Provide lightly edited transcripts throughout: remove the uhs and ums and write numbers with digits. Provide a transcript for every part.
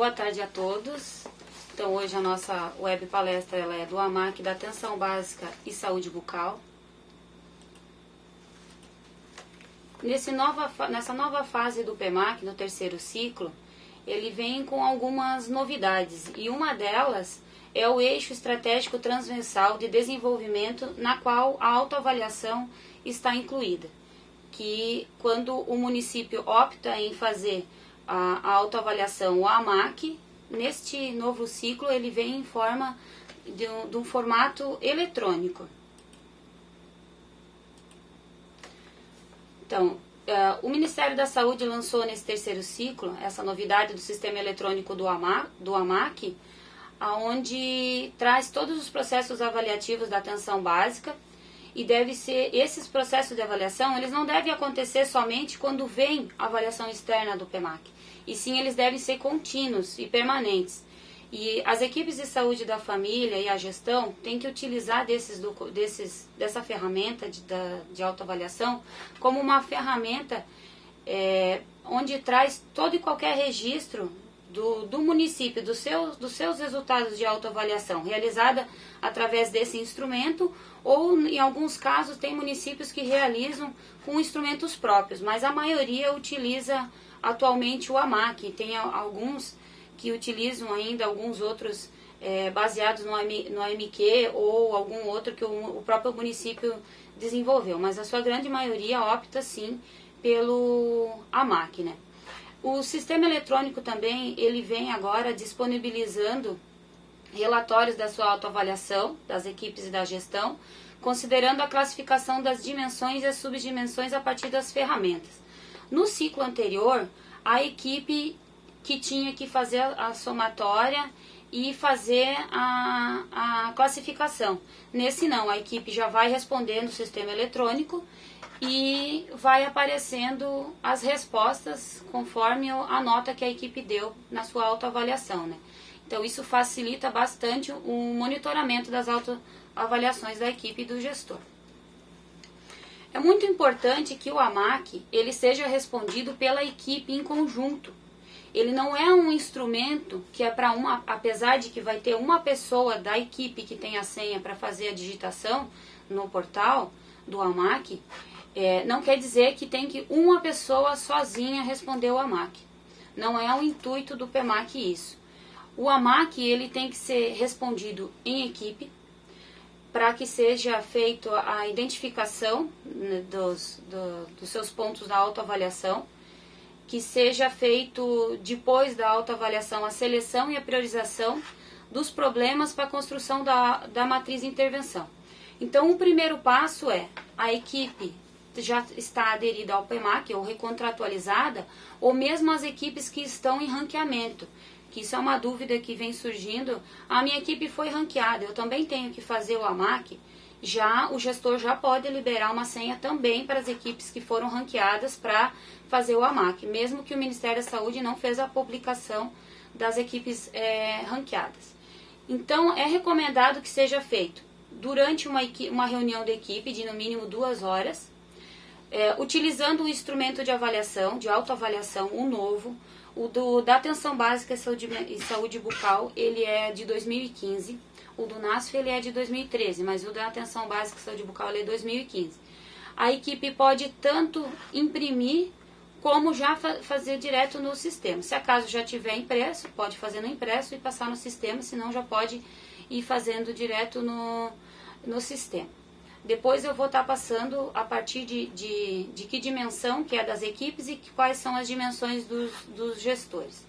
Boa tarde a todos. Então hoje a nossa web palestra ela é do AMAC, da Atenção Básica e Saúde Bucal. Nessa nova fase do PEMAC, no terceiro ciclo, ele vem com algumas novidades e uma delas é o eixo estratégico transversal de desenvolvimento na qual a autoavaliação está incluída. Que quando o município opta em fazer a autoavaliação, o AMAC, neste novo ciclo ele vem em forma de um formato eletrônico. Então, o Ministério da Saúde lançou nesse terceiro ciclo essa novidade do sistema eletrônico do AMAC, onde traz todos os processos avaliativos da atenção básica. E esses processos de avaliação, eles não devem acontecer somente quando vem a avaliação externa do PEMAC, e sim eles devem ser contínuos e permanentes. E as equipes de saúde da família e a gestão têm que utilizar dessa ferramenta de autoavaliação como uma ferramenta onde traz todo e qualquer registro do município, dos seus resultados de autoavaliação, realizada através desse instrumento, ou em alguns casos tem municípios que realizam com instrumentos próprios, mas a maioria utiliza atualmente o AMAC. Tem alguns que utilizam ainda alguns outros baseados no AMQ ou algum outro que o próprio município desenvolveu, mas a sua grande maioria opta sim pelo AMAC, né? O sistema eletrônico também, ele vem agora disponibilizando relatórios da sua autoavaliação, das equipes e da gestão, considerando a classificação das dimensões e as subdimensões a partir das ferramentas. No ciclo anterior, a equipe que tinha que fazer a somatória e fazer a classificação. Nesse não, a equipe já vai responder no sistema eletrônico e vai aparecendo as respostas conforme a nota que a equipe deu na sua autoavaliação, né? Então isso facilita bastante o monitoramento das autoavaliações da equipe e do gestor. É muito importante que o AMAC ele seja respondido pela equipe em conjunto. Ele não é um instrumento que é para apesar de que vai ter uma pessoa da equipe que tem a senha para fazer a digitação no portal do AMAC, não quer dizer que tem que uma pessoa sozinha responder o AMAC. Não é o intuito do PEMAC isso. O AMAC ele tem que ser respondido em equipe, para que seja feita a identificação, né, dos seus pontos da autoavaliação, que seja feito depois da autoavaliação a seleção e a priorização dos problemas para a construção da matriz de intervenção. Então o primeiro passo é a equipe já está aderida ao PEMAC ou recontratualizada, ou mesmo as equipes que estão em ranqueamento, que isso é uma dúvida que vem surgindo. A minha equipe foi ranqueada, eu também tenho que fazer o AMAC. O gestor já pode liberar uma senha também para as equipes que foram ranqueadas para fazer o AMAC, mesmo que o Ministério da Saúde não fez a publicação das equipes ranqueadas. Então é recomendado que seja feito durante uma reunião de equipe de no mínimo 2 horas, utilizando o instrumento de avaliação, de autoavaliação, o novo. Da Atenção Básica e Saúde Bucal, ele é de 2015. O do NASF ele é de 2013, mas o da Atenção Básica e Saúde Bucal ele é de 2015. A equipe pode tanto imprimir como já fazer direto no sistema. Se acaso já tiver impresso, pode fazer no impresso e passar no sistema, senão já pode ir fazendo direto no sistema. Depois eu vou estar passando a partir de que dimensão que é das equipes e quais são as dimensões dos gestores.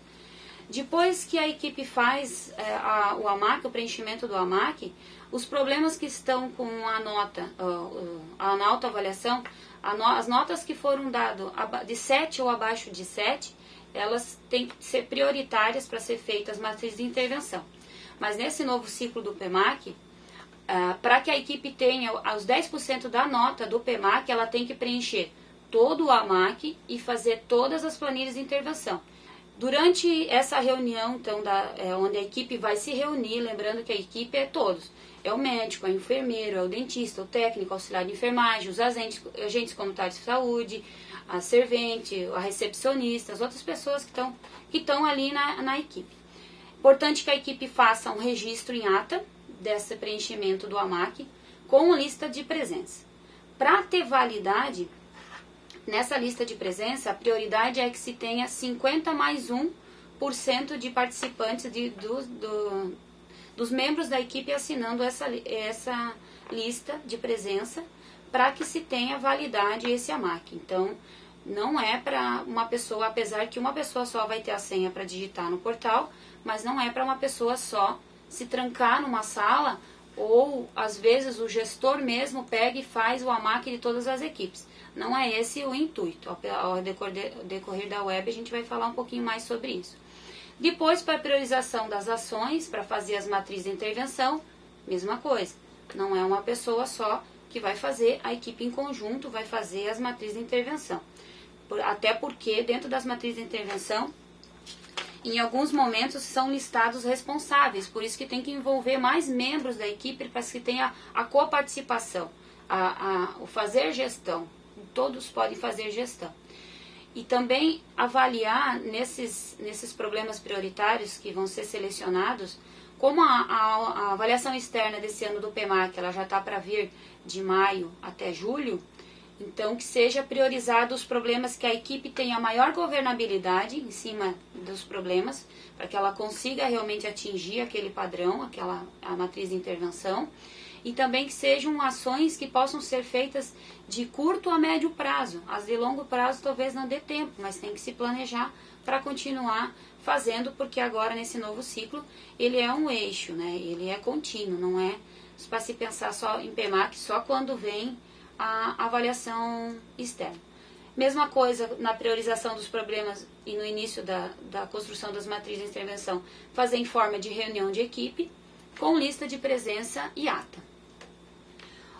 Depois que a equipe faz o AMAC, o preenchimento do AMAC, os problemas que estão com a nota, na autoavaliação, as notas que foram dadas de 7 ou abaixo de 7, elas têm que ser prioritárias para ser feitas as matrizes de intervenção. Mas nesse novo ciclo do PEMAC, para que a equipe tenha os 10% da nota do PEMAC, ela tem que preencher todo o AMAC e fazer todas as planilhas de intervenção. Durante essa reunião, então, onde a equipe vai se reunir, lembrando que a equipe é todos, é o médico, é o enfermeiro, é o dentista, o técnico, auxiliar de enfermagem, os agentes comunitários de saúde, a servente, a recepcionista, as outras pessoas que estão ali na equipe. Importante que a equipe faça um registro em ata desse preenchimento do AMAC com lista de presença. Para ter validade, nessa lista de presença, a prioridade é que se tenha 50 mais 1% de participantes dos membros da equipe assinando essa lista de presença para que se tenha validade esse AMAC. Então, não é para uma pessoa, apesar que uma pessoa só vai ter a senha para digitar no portal, mas não é para uma pessoa só se trancar numa sala ou, às vezes, o gestor mesmo pega e faz o AMAC de todas as equipes. Não é esse o intuito. Ao decorrer da web, a gente vai falar um pouquinho mais sobre isso. Depois, para a priorização das ações, para fazer as matrizes de intervenção, mesma coisa. Não é uma pessoa só que vai fazer, a equipe em conjunto vai fazer as matrizes de intervenção. Até porque, dentro das matrizes de intervenção, em alguns momentos são listados responsáveis, por isso que tem que envolver mais membros da equipe para que tenha a coparticipação, o fazer gestão. Todos podem fazer gestão. E também avaliar nesses problemas prioritários que vão ser selecionados, como a avaliação externa desse ano do PMAC, ela já está para vir de maio até julho, então que seja priorizado os problemas que a equipe tenha maior governabilidade em cima dos problemas, para que ela consiga realmente atingir aquele padrão, a matriz de intervenção, e também que sejam ações que possam ser feitas de curto a médio prazo. As de longo prazo talvez não dê tempo, mas tem que se planejar para continuar fazendo, porque agora nesse novo ciclo ele é um eixo, né? Ele é contínuo, não é para se pensar só em PMAC só quando vem a avaliação externa. Mesma coisa na priorização dos problemas e no início da construção das matrizes de intervenção, fazer em forma de reunião de equipe, com lista de presença e ata.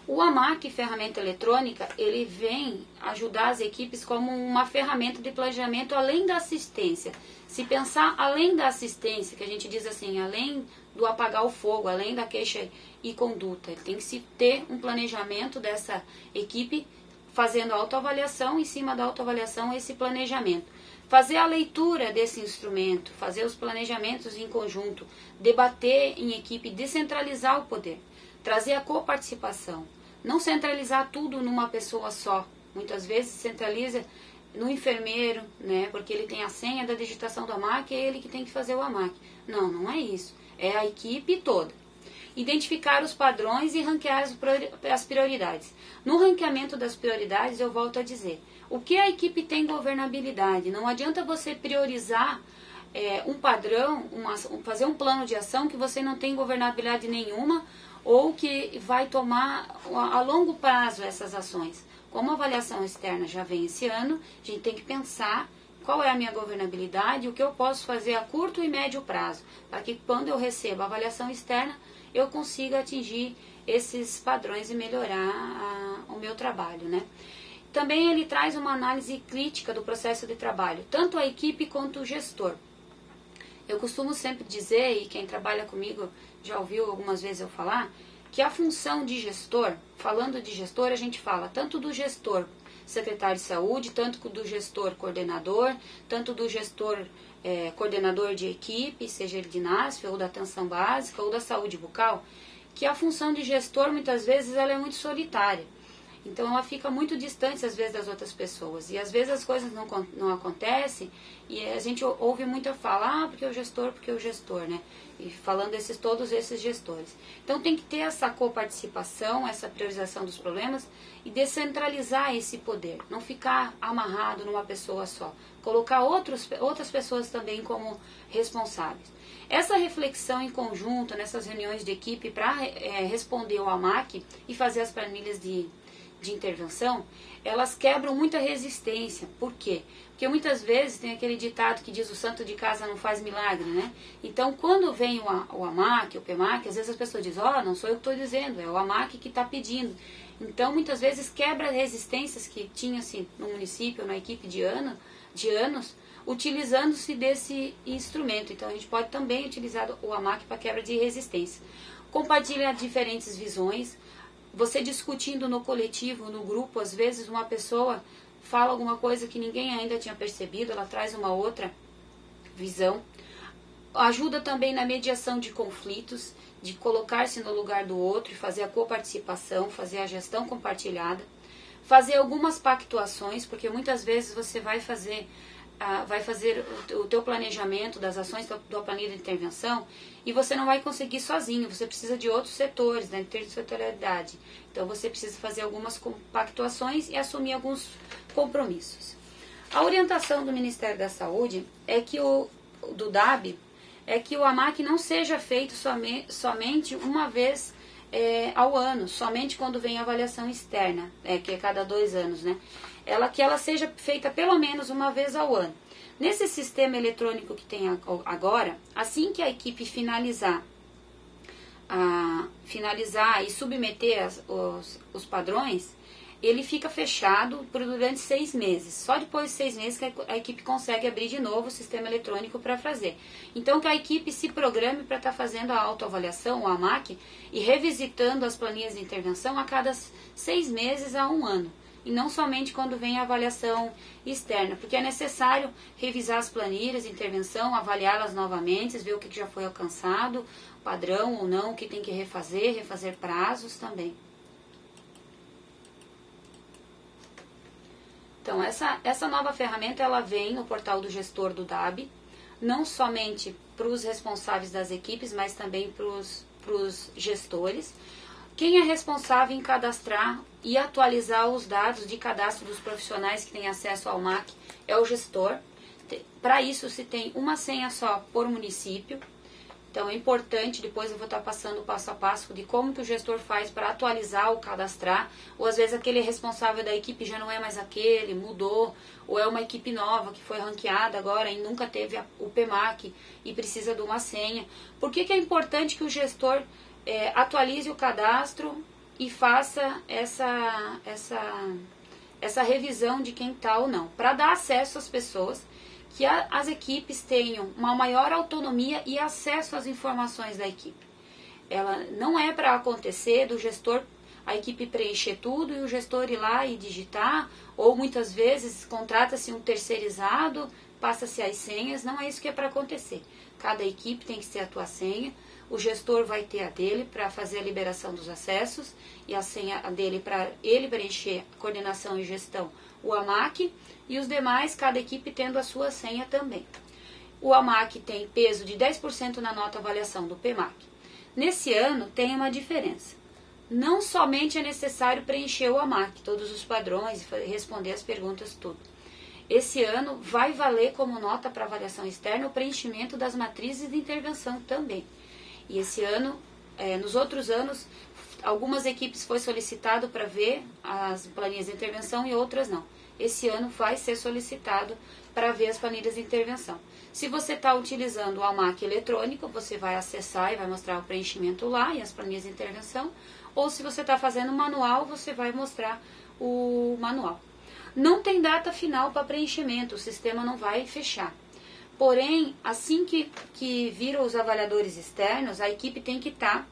O AMAC, ferramenta eletrônica, ele vem ajudar as equipes como uma ferramenta de planejamento além da assistência. Se pensar além da assistência, que a gente diz assim, além do apagar o fogo, além da queixa e conduta, tem que se ter um planejamento dessa equipe fazendo autoavaliação, em cima da autoavaliação esse planejamento. Fazer a leitura desse instrumento, fazer os planejamentos em conjunto, debater em equipe, descentralizar o poder, trazer a coparticipação, não centralizar tudo numa pessoa só. Muitas vezes centraliza no enfermeiro, né, porque ele tem a senha da digitação do AMAC, é ele que tem que fazer o AMAC. Não, não é isso. É a equipe toda. Identificar os padrões e ranquear as prioridades. No ranqueamento das prioridades, eu volto a dizer, o que a equipe tem governabilidade? Não adianta você priorizar um padrão, fazer um plano de ação que você não tem governabilidade nenhuma ou que vai tomar a longo prazo essas ações. Como a avaliação externa já vem esse ano, a gente tem que pensar qual é a minha governabilidade, o que eu posso fazer a curto e médio prazo, para que quando eu recebo a avaliação externa, eu consiga atingir esses padrões e melhorar o meu trabalho, né? Também ele traz uma análise crítica do processo de trabalho, tanto a equipe quanto o gestor. Eu costumo sempre dizer, e quem trabalha comigo já ouviu algumas vezes eu falar, que a função de gestor, falando de gestor, a gente fala tanto do gestor secretário de saúde, tanto do gestor coordenador, tanto do gestor coordenador de equipe, seja ele de NASF ou da atenção básica ou da saúde bucal, que a função de gestor muitas vezes ela é muito solitária. Então ela fica muito distante às vezes das outras pessoas e às vezes as coisas não acontecem e a gente ouve muito falar, porque o gestor, né? E falando todos esses gestores. Então tem que ter essa coparticipação, essa priorização dos problemas e descentralizar esse poder, não ficar amarrado numa pessoa só, colocar outras pessoas também como responsáveis. Essa reflexão em conjunto, nessas reuniões de equipe para responder ao AMAC e fazer as planilhas de intervenção, elas quebram muita resistência. Por quê? Porque muitas vezes tem aquele ditado que diz o santo de casa não faz milagre, né? Então, quando vem o AMAC, o PMAC, às vezes as pessoas dizem, não sou eu que estou dizendo, é o AMAC que está pedindo. Então, muitas vezes quebra resistências que tinha-se no município, na equipe de anos, utilizando-se desse instrumento. Então, a gente pode também utilizar o AMAC para quebra de resistência. Compartilhar diferentes visões. Você discutindo no coletivo, no grupo, às vezes uma pessoa fala alguma coisa que ninguém ainda tinha percebido, ela traz uma outra visão. Ajuda também na mediação de conflitos, de colocar-se no lugar do outro e fazer a coparticipação, fazer a gestão compartilhada. Fazer algumas pactuações, porque muitas vezes você vai fazer o teu planejamento das ações da tua planilha de intervenção e você não vai conseguir sozinho, você precisa de outros setores, da intersetorialidade. Então você precisa fazer algumas pactuações e assumir alguns compromissos. A orientação do Ministério da Saúde é que do DAB é que o AMAC não seja feito somente uma vez ao ano, somente quando vem a avaliação externa, que é cada 2 anos, né? Que ela seja feita pelo menos uma vez ao ano. Nesse sistema eletrônico que tem agora, assim que a equipe finalizar e submeter os padrões, ele fica fechado durante 6 meses. Só depois de 6 meses que a equipe consegue abrir de novo o sistema eletrônico para fazer. Então, que a equipe se programe para estar fazendo a autoavaliação, o AMAC, e revisitando as planilhas de intervenção a cada 6 meses a 1 ano. E não somente quando vem a avaliação externa, porque é necessário revisar as planilhas de intervenção, avaliá-las novamente, ver o que já foi alcançado, padrão ou não, o que tem que refazer prazos também. Então, essa nova ferramenta, ela vem no portal do gestor do DAB, não somente para os responsáveis das equipes, mas também para os gestores. Quem é responsável em cadastrar e atualizar os dados de cadastro dos profissionais que têm acesso ao MAC é o gestor. Para isso, se tem uma senha só por município. Então, é importante, depois eu vou estar passando o passo a passo de como que o gestor faz para atualizar ou cadastrar, ou às vezes aquele responsável da equipe já não é mais aquele, mudou, ou é uma equipe nova que foi ranqueada agora e nunca teve o PMAC e precisa de uma senha. Por que é importante que o gestor atualize o cadastro e faça essa revisão de quem está ou não? Para dar acesso às pessoas, que as equipes tenham uma maior autonomia e acesso às informações da equipe. Ela não é para acontecer do gestor, a equipe preencher tudo e o gestor ir lá e digitar, ou muitas vezes contrata-se um terceirizado, passa-se as senhas, não é isso que é para acontecer. Cada equipe tem que ter a tua senha, o gestor vai ter a dele para fazer a liberação dos acessos e a senha dele para ele preencher coordenação e gestão, o AMAC, e os demais, cada equipe tendo a sua senha também. O AMAC tem peso de 10% na nota avaliação do PMAC. Nesse ano tem uma diferença. Não somente é necessário preencher o AMAC, todos os padrões, responder as perguntas, tudo. Esse ano vai valer como nota para avaliação externa o preenchimento das matrizes de intervenção também. E esse ano, nos outros anos, algumas equipes foi solicitado para ver as planilhas de intervenção e outras não. Esse ano vai ser solicitado para ver as planilhas de intervenção. Se você está utilizando o AMAC eletrônico, você vai acessar e vai mostrar o preenchimento lá e as planilhas de intervenção. Ou se você está fazendo manual, você vai mostrar o manual. Não tem data final para preenchimento, o sistema não vai fechar. Porém, assim que viram os avaliadores externos, a equipe tem que estar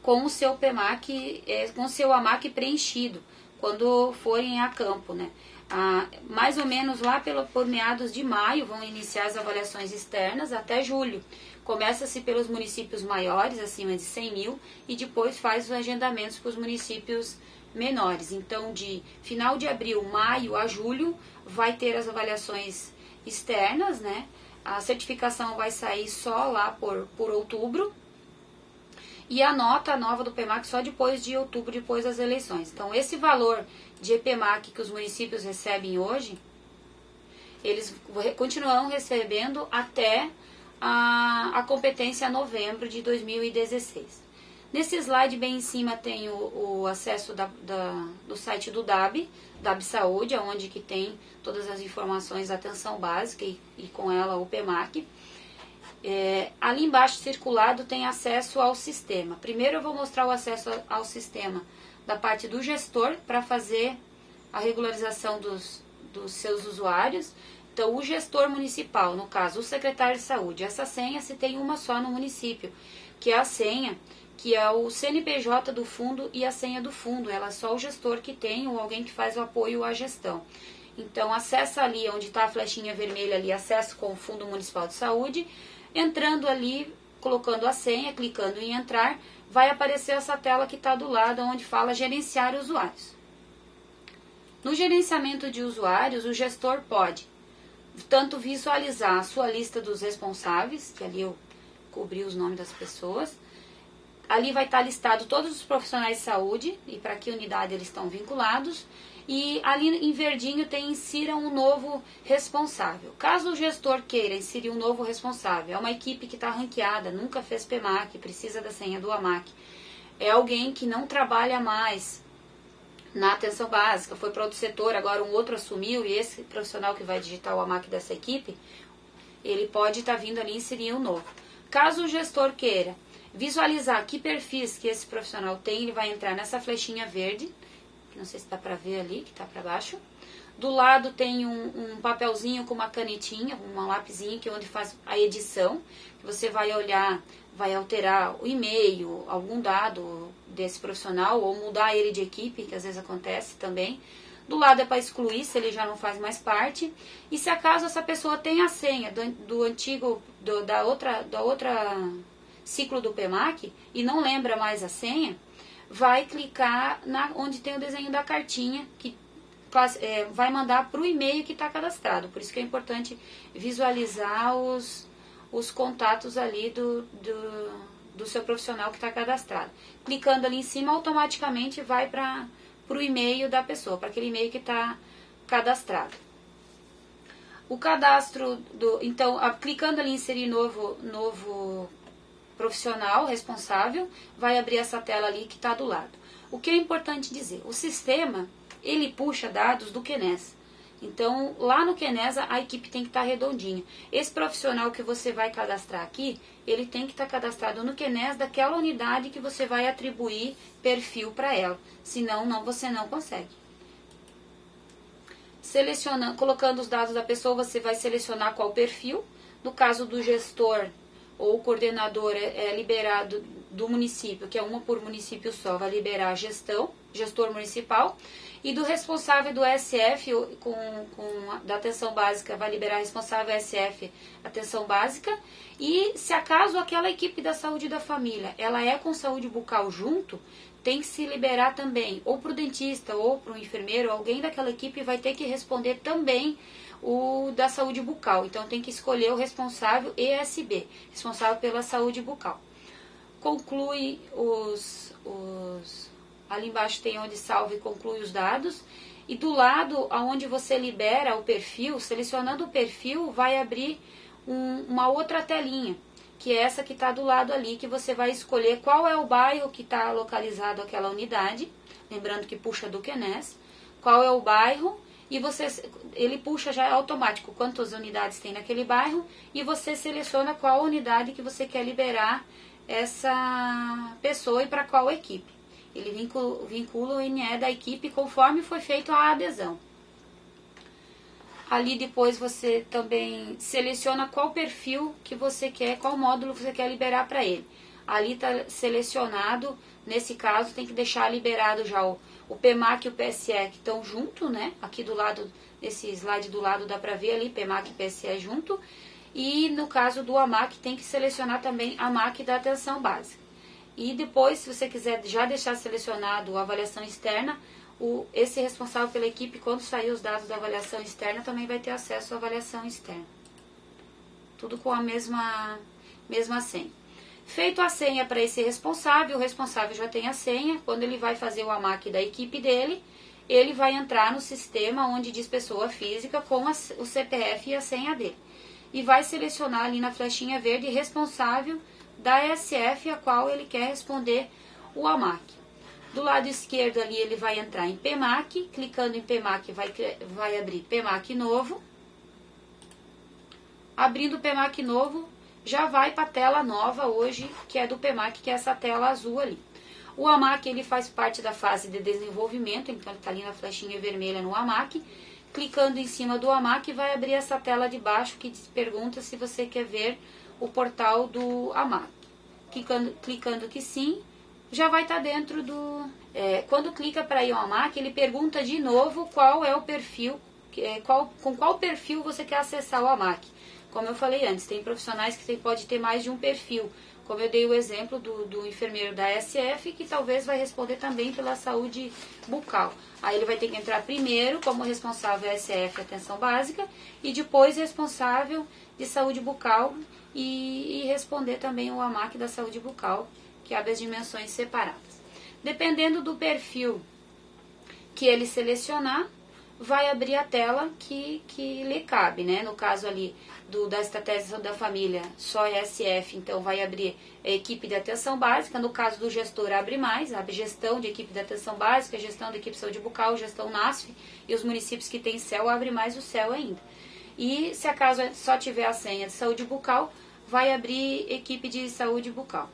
com o seu PMAC, com o seu AMAC preenchido, quando forem a campo, né? Mais ou menos lá por meados de maio vão iniciar as avaliações externas até julho. Começa-se pelos municípios maiores, acima de 100 mil, e depois faz os agendamentos para os municípios menores. Então, de final de abril, maio a julho, vai ter as avaliações externas, né? A certificação vai sair só lá por outubro, e a nota nova do PMAC só depois de outubro, depois das eleições. Então, esse valor de EPMAC que os municípios recebem hoje, eles continuarão recebendo até a competência novembro de 2016. Nesse slide bem em cima tem o acesso do site do DAB Saúde, onde que tem todas as informações da atenção básica e com ela o PMAC. Ali embaixo circulado tem acesso ao sistema. Primeiro eu vou mostrar o acesso ao sistema da parte do gestor para fazer a regularização dos seus usuários. Então, o gestor municipal, no caso, o secretário de saúde, essa senha se tem uma só no município, que é a senha, que é o CNPJ do fundo e a senha do fundo. Ela é só o gestor que tem ou alguém que faz o apoio à gestão. Então, acessa ali onde está a flechinha vermelha ali, acesso com o Fundo Municipal de Saúde, Entrando ali, colocando a senha, clicando em entrar, vai aparecer essa tela que está do lado, onde fala gerenciar usuários. No gerenciamento de usuários, o gestor pode tanto visualizar a sua lista dos responsáveis, que ali eu cobri os nomes das pessoas. Ali vai estar listado todos os profissionais de saúde e para que unidade eles estão vinculados. E ali em verdinho tem insira um novo responsável. Caso o gestor queira inserir um novo responsável, é uma equipe que está ranqueada, nunca fez PMAC, precisa da senha do AMAC. É alguém que não trabalha mais na atenção básica, foi para outro setor, agora um outro assumiu, e esse profissional que vai digitar o AMAC dessa equipe, ele pode estar vindo ali inserir um novo. Caso o gestor queira visualizar que perfis que esse profissional tem, ele vai entrar nessa flechinha verde, que não sei se dá para ver ali, que está para baixo. Do lado tem um papelzinho com uma canetinha, um lapisinho, que é onde faz a edição, que você vai olhar, vai alterar o e-mail, algum dado desse profissional, ou mudar ele de equipe, que às vezes acontece também. Do lado é para excluir, se ele já não faz mais parte. E se acaso essa pessoa tem a senha do antigo, da outra ciclo do PMAC, e não lembra mais a senha, vai clicar onde tem o desenho da cartinha, que vai mandar para o e-mail que está cadastrado. Por isso que é importante visualizar os contatos ali do seu profissional que está cadastrado. Clicando ali em cima, automaticamente vai para o e-mail da pessoa, para aquele e-mail que está cadastrado. O cadastro então, clicando ali em inserir novo profissional responsável, vai abrir essa tela ali que está do lado. O que é importante dizer? O sistema, ele puxa dados do QNES. Então, lá no QNES, a equipe tem que estar redondinha. Esse profissional que você vai cadastrar aqui, ele tem que estar cadastrado no QNES daquela unidade que você vai atribuir perfil para ela. Senão, você não consegue. Colocando os dados da pessoa, você vai selecionar qual perfil. No caso do gestor ou o coordenador é liberado do município, que é uma por município só, vai liberar a gestor municipal. E do responsável do SF, da atenção básica, vai liberar responsável SF, atenção básica. E se acaso aquela equipe da saúde da família, ela é com saúde bucal junto, tem que se liberar também, ou para o dentista, ou para o enfermeiro, alguém daquela equipe vai ter que responder também o da saúde bucal. Então tem que escolher o responsável ESB, responsável pela saúde bucal. Conclui ali embaixo tem onde salva e conclui os dados. E do lado onde você libera o perfil, selecionando o perfil, vai abrir uma outra telinha, que é essa que está do lado ali, que você vai escolher qual é o bairro que está localizado aquela unidade, lembrando que puxa do QNES, qual é o bairro, e ele puxa já automático quantas unidades tem naquele bairro, e você seleciona qual unidade que você quer liberar essa pessoa e para qual equipe. Ele vincula o NE da equipe conforme foi feita a adesão. Ali depois você também seleciona qual perfil que você quer, qual módulo você quer liberar para ele. Ali está selecionado, nesse caso tem que deixar liberado já o PMAC e o PSE que estão junto, né? Aqui do lado, nesse slide do lado dá para ver ali, PMAC e PSE junto. E no caso do AMAC tem que selecionar também a AMAC da atenção básica. E depois, se você quiser já deixar selecionado a avaliação externa, esse responsável pela equipe, quando sair os dados da avaliação externa, também vai ter acesso à avaliação externa. Tudo com a mesma senha. Feito a senha para esse responsável, o responsável já tem a senha. Quando ele vai fazer o AMAC da equipe dele, ele vai entrar no sistema onde diz pessoa física com o CPF e a senha dele. E vai selecionar ali na flechinha verde responsável da SF a qual ele quer responder o AMAC. Do lado esquerdo ali ele vai entrar em PMAC, clicando em PMAC vai abrir PMAC novo. Abrindo o PMAC novo, já vai para a tela nova hoje, que é do PMAC, que é essa tela azul ali. O AMAC ele faz parte da fase de desenvolvimento, então ele está ali na flechinha vermelha no AMAC. Clicando em cima do AMAC vai abrir essa tela de baixo que pergunta se você quer ver o portal do AMAC. Clicando que sim, já vai estar dentro do... quando clica para ir ao AMAC, ele pergunta de novo qual é o perfil, com qual perfil você quer acessar o AMAC. Como eu falei antes, tem profissionais que pode ter mais de um perfil. Como eu dei o exemplo do enfermeiro da SF, que talvez vai responder também pela saúde bucal. Aí ele vai ter que entrar primeiro como responsável SF atenção básica e depois responsável de saúde bucal e responder também o AMAC da saúde bucal, que abre as dimensões separadas. Dependendo do perfil que ele selecionar, vai abrir a tela que lhe cabe, né? No caso ali da estratégia da família, só SF, então vai abrir a equipe de atenção básica. No caso do gestor, abre mais, abre gestão de equipe de atenção básica, gestão da equipe de saúde bucal, gestão NASF, e os municípios que têm CEL, abre mais o CEL ainda. E se acaso só tiver a senha de saúde bucal, vai abrir equipe de saúde bucal.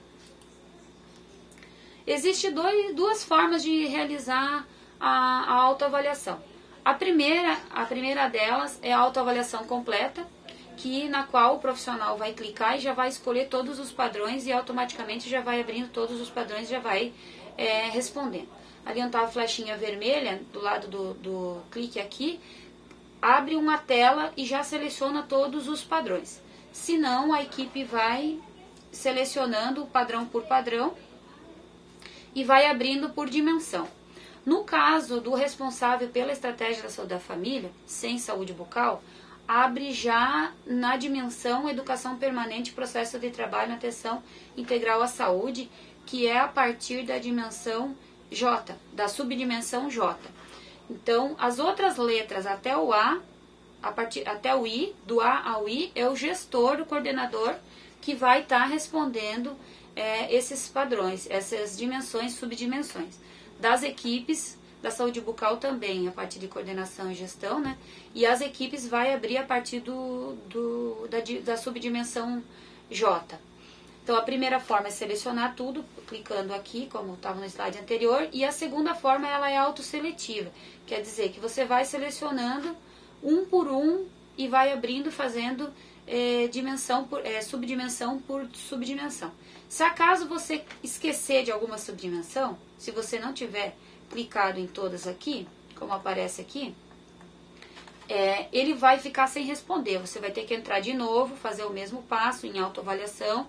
Existem duas formas de realizar a autoavaliação. A primeira delas é a autoavaliação completa, na qual o profissional vai clicar e já vai escolher todos os padrões e automaticamente já vai abrindo todos os padrões e já vai respondendo. Ali onde está a flechinha vermelha, do lado do clique aqui, abre uma tela e já seleciona todos os padrões. Se não, a equipe vai selecionando padrão por padrão e vai abrindo por dimensão. No caso do responsável pela estratégia da saúde da família, sem saúde bucal, abre já na dimensão educação permanente, processo de trabalho na atenção integral à saúde, que é a partir da dimensão J, da subdimensão J. Então, as outras letras até o A, até o I, do A ao I, é o gestor, o coordenador, que vai estar respondendo esses padrões, essas dimensões, subdimensões. Das equipes da saúde bucal também, a partir de coordenação e gestão, né? E as equipes vai abrir a partir da subdimensão J. Então, a primeira forma é selecionar tudo, clicando aqui, como estava no slide anterior, e a segunda forma ela é autoseletiva, quer dizer que você vai selecionando um por um e vai abrindo, fazendo subdimensão por subdimensão. Se acaso você esquecer de alguma subdimensão, se você não tiver clicado em todas aqui, como aparece aqui, ele vai ficar sem responder. Você vai ter que entrar de novo, fazer o mesmo passo em autoavaliação,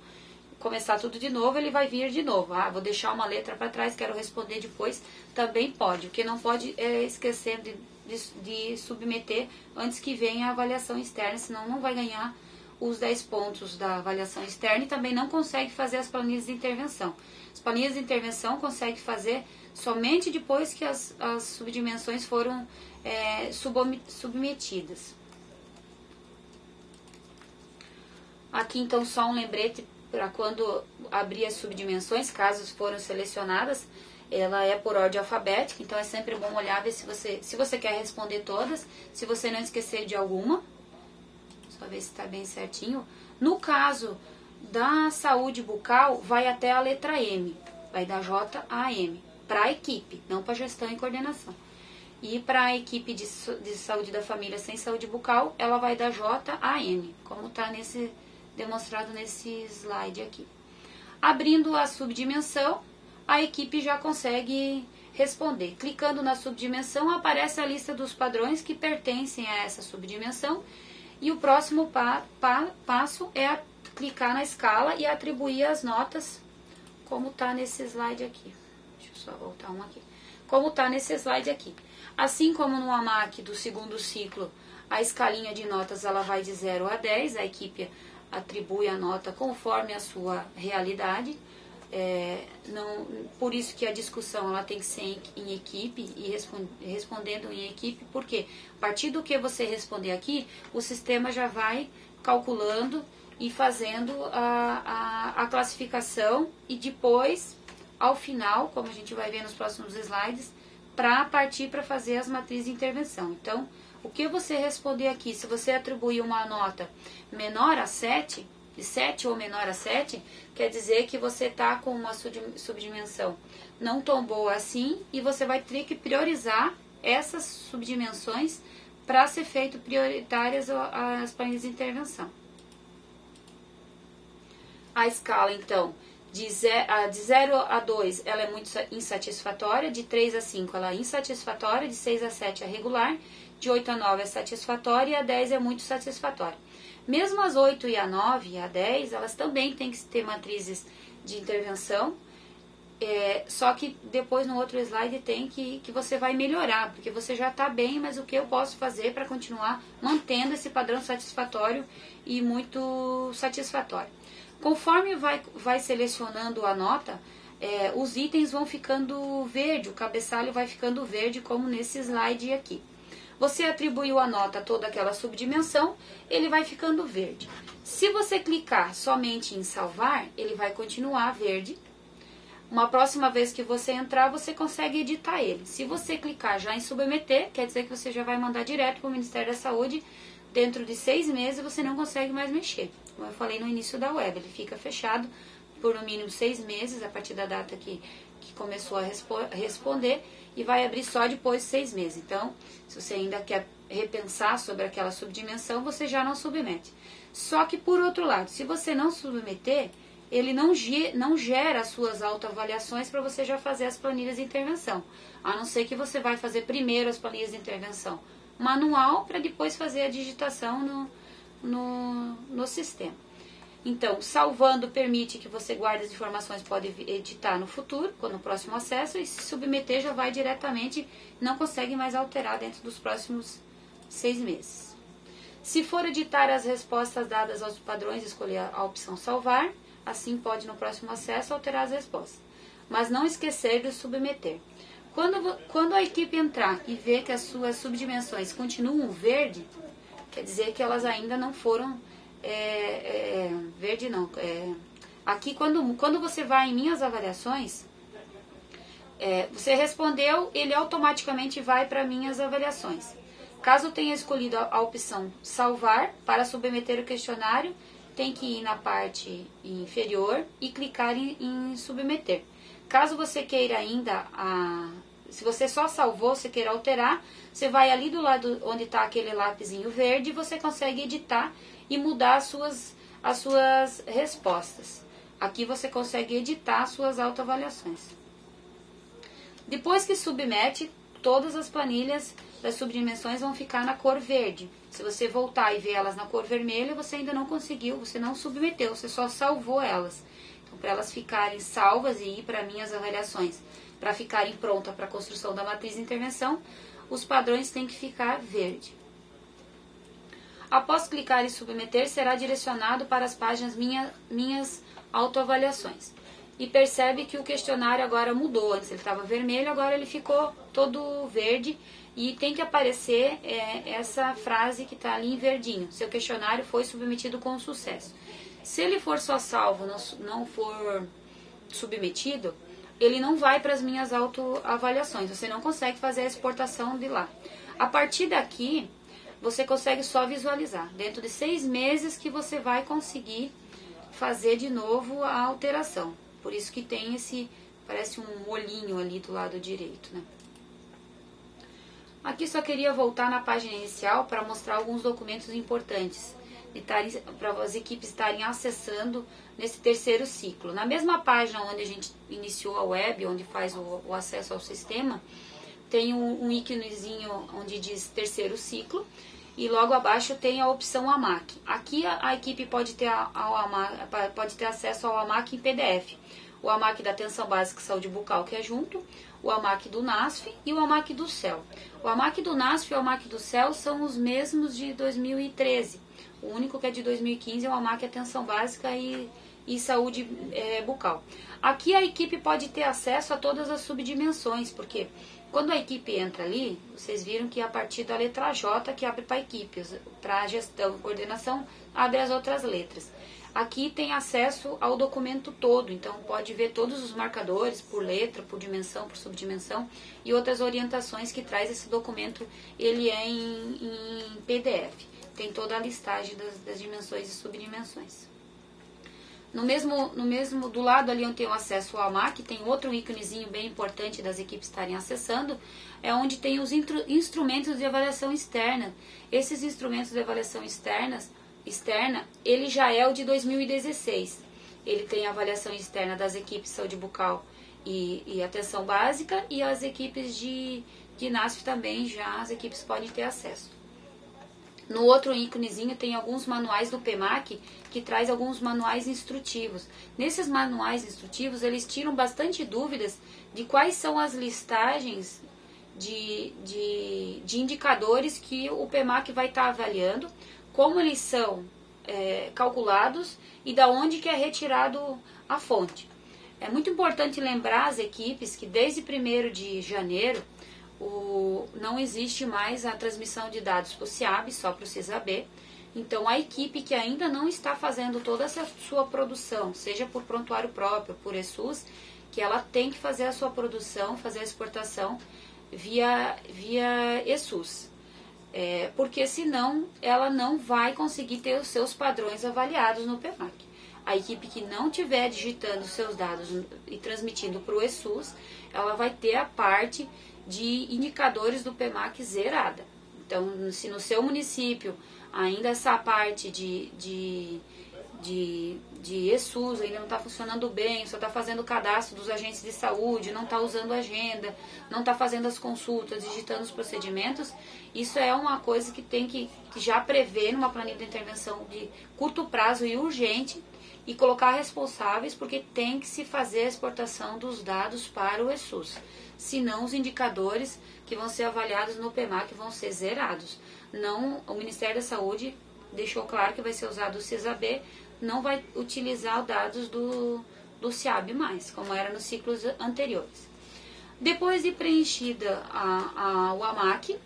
começar tudo de novo, ele vai vir de novo. Ah, vou deixar uma letra para trás, quero responder depois, também pode. O que não pode é esquecer de submeter antes que venha a avaliação externa, senão não vai ganhar os 10 pontos da avaliação externa e também não consegue fazer as planilhas de intervenção. As planilhas de intervenção consegue fazer somente depois que as subdimensões foram submetidas. Aqui então só um lembrete para quando abrir as subdimensões, caso foram selecionadas, ela é por ordem alfabética, então é sempre bom olhar, ver se você quer responder todas, se você não esquecer de alguma. Só ver se está bem certinho. No caso da saúde bucal, vai até a letra M. Vai da J a M. Para a equipe, não para gestão e coordenação. E para a equipe de saúde da família sem saúde bucal, ela vai da J a M, como está demonstrado nesse slide aqui. Abrindo a subdimensão, a equipe já consegue responder. Clicando na subdimensão, aparece a lista dos padrões que pertencem a essa subdimensão. E o próximo passo é clicar na escala e atribuir as notas, como está nesse slide aqui. Deixa eu só voltar uma aqui. Como está nesse slide aqui. Assim como no AMAC do segundo ciclo, a escalinha de notas ela vai de 0 a 10, a equipe atribui a nota conforme a sua realidade. Por isso que a discussão ela tem que ser em equipe e respondendo em equipe, porque a partir do que você responder aqui, o sistema já vai calculando e fazendo a classificação e depois, ao final, como a gente vai ver nos próximos slides, para partir para fazer as matrizes de intervenção. Então, o que você responder aqui, se você atribuir uma nota menor a 7, de 7 ou menor a 7, quer dizer que você está com uma subdimensão não tão boa assim e você vai ter que priorizar essas subdimensões para ser feito prioritárias as planilhas de intervenção. A escala, então, de 0 a 2 ela é muito insatisfatória, de 3 a 5 ela é insatisfatória, de 6 a 7 é regular, de 8 a 9 é satisfatória e a 10 é muito satisfatória. Mesmo as 8 e a 9 e a 10, elas também têm que ter matrizes de intervenção, só que depois no outro slide tem que você vai melhorar, porque você já está bem, mas o que eu posso fazer para continuar mantendo esse padrão satisfatório e muito satisfatório. Conforme vai selecionando a nota, os itens vão ficando verde, o cabeçalho vai ficando verde, como nesse slide aqui. Você atribuiu a nota a toda aquela subdimensão, ele vai ficando verde. Se você clicar somente em salvar, ele vai continuar verde. Uma próxima vez que você entrar, você consegue editar ele. Se você clicar já em submeter, quer dizer que você já vai mandar direto para o Ministério da Saúde. Dentro de 6 meses você não consegue mais mexer. Como eu falei no início da web, ele fica fechado por no mínimo 6 meses, a partir da data que começou a responder, e vai abrir só depois de 6 meses. Então, se você ainda quer repensar sobre aquela subdimensão, você já não submete. Só que, por outro lado, se você não submeter, ele não gera as suas autoavaliações para você já fazer as planilhas de intervenção. A não ser que você vai fazer primeiro as planilhas de intervenção manual, para depois fazer a digitação no sistema. Então, salvando permite que você guarde as informações, pode editar no futuro, no próximo acesso, e se submeter já vai diretamente, não consegue mais alterar dentro dos próximos 6 meses. Se for editar as respostas dadas aos padrões, escolher a opção salvar, assim pode no próximo acesso alterar as respostas. Mas não esquecer de submeter. Quando a equipe entrar e ver que as suas subdimensões continuam verde, quer dizer que elas ainda não foram... verde não. Aqui, quando você vai em minhas avaliações, você respondeu, ele automaticamente vai para minhas avaliações. Caso tenha escolhido a opção salvar para submeter o questionário, tem que ir na parte inferior e clicar em submeter. Caso você queira ainda, se você só salvou, você queira alterar, você vai ali do lado onde está aquele lapisinho verde e você consegue editar e mudar as suas respostas. Aqui você consegue editar as suas autoavaliações. Depois que submete, todas as planilhas das subdimensões vão ficar na cor verde. Se você voltar e ver elas na cor vermelha, você ainda não conseguiu, você não submeteu, você só salvou elas. Então, para elas ficarem salvas e ir para minhas avaliações, para ficarem prontas para a construção da matriz de intervenção, os padrões têm que ficar verde. Após clicar em submeter, será direcionado para as páginas minhas autoavaliações. E percebe que o questionário agora mudou. Antes ele estava vermelho, agora ele ficou todo verde. E tem que aparecer essa frase que está ali em verdinho. Seu questionário foi submetido com sucesso. Se ele for só salvo, não for submetido, ele não vai para as minhas autoavaliações. Você não consegue fazer a exportação de lá. A partir daqui, você consegue só visualizar. Dentro de 6 meses que você vai conseguir fazer de novo a alteração. Por isso que tem parece um olhinho ali do lado direito, né? Aqui só queria voltar na página inicial para mostrar alguns documentos importantes para as equipes estarem acessando nesse terceiro ciclo. Na mesma página onde a gente iniciou a web, onde faz o acesso ao sistema, tem um íconezinho onde diz terceiro ciclo e logo abaixo tem a opção AMAC. Aqui a equipe pode ter acesso ao AMAC em PDF. O AMAC da Atenção Básica e Saúde Bucal, que é junto, o AMAC do NASF e o AMAC do CEL. O AMAC do NASF e o AMAC do CEL são os mesmos de 2013. O único que é de 2015 é o AMAC Atenção Básica e Saúde Bucal. Aqui a equipe pode ter acesso a todas as subdimensões, porque quando a equipe entra ali, vocês viram que a partir da letra J que abre para a equipe, para a gestão e coordenação, abre as outras letras. Aqui tem acesso ao documento todo, então pode ver todos os marcadores por letra, por dimensão, por subdimensão e outras orientações que traz esse documento. Ele é em PDF, tem toda a listagem das dimensões e subdimensões. No mesmo, do lado ali onde tem o acesso ao AMAC, tem outro íconezinho bem importante das equipes estarem acessando, é onde tem os instrumentos de avaliação externa. Esses instrumentos de avaliação externa, ele já é o de 2016. Ele tem a avaliação externa das equipes de saúde bucal e atenção básica, e as equipes de NASF também, já as equipes podem ter acesso. No outro íconezinho tem alguns manuais do PEMAC que traz alguns manuais instrutivos. Nesses manuais instrutivos eles tiram bastante dúvidas de quais são as listagens de indicadores que o PEMAC vai estar avaliando, como eles são calculados e da onde que é retirado a fonte. É muito importante lembrar as equipes que desde 1º de janeiro não existe mais a transmissão de dados para o SIAB, só para o CISAB. Então, a equipe que ainda não está fazendo toda essa sua produção, seja por prontuário próprio, por ESUS, que ela tem que fazer a sua produção, fazer a exportação via ESUS. Porque senão ela não vai conseguir ter os seus padrões avaliados no PEMAC. A equipe que não estiver digitando os seus dados e transmitindo para o ESUS, ela vai ter a parte de indicadores do PEMAC zerada. Então, se no seu município ainda essa parte de ESUS ainda não está funcionando bem, só está fazendo o cadastro dos agentes de saúde, não está usando agenda, não está fazendo as consultas, digitando os procedimentos, isso é uma coisa que tem que já prever numa planilha de intervenção de curto prazo e urgente e colocar responsáveis, porque tem que se fazer a exportação dos dados para o ESUS. Senão os indicadores que vão ser avaliados no PEMAC vão ser zerados. Não, o Ministério da Saúde deixou claro que vai ser usado o CISAB, não vai utilizar os dados do SIAB mais, como era nos ciclos anteriores. Depois de preenchida o AMAC,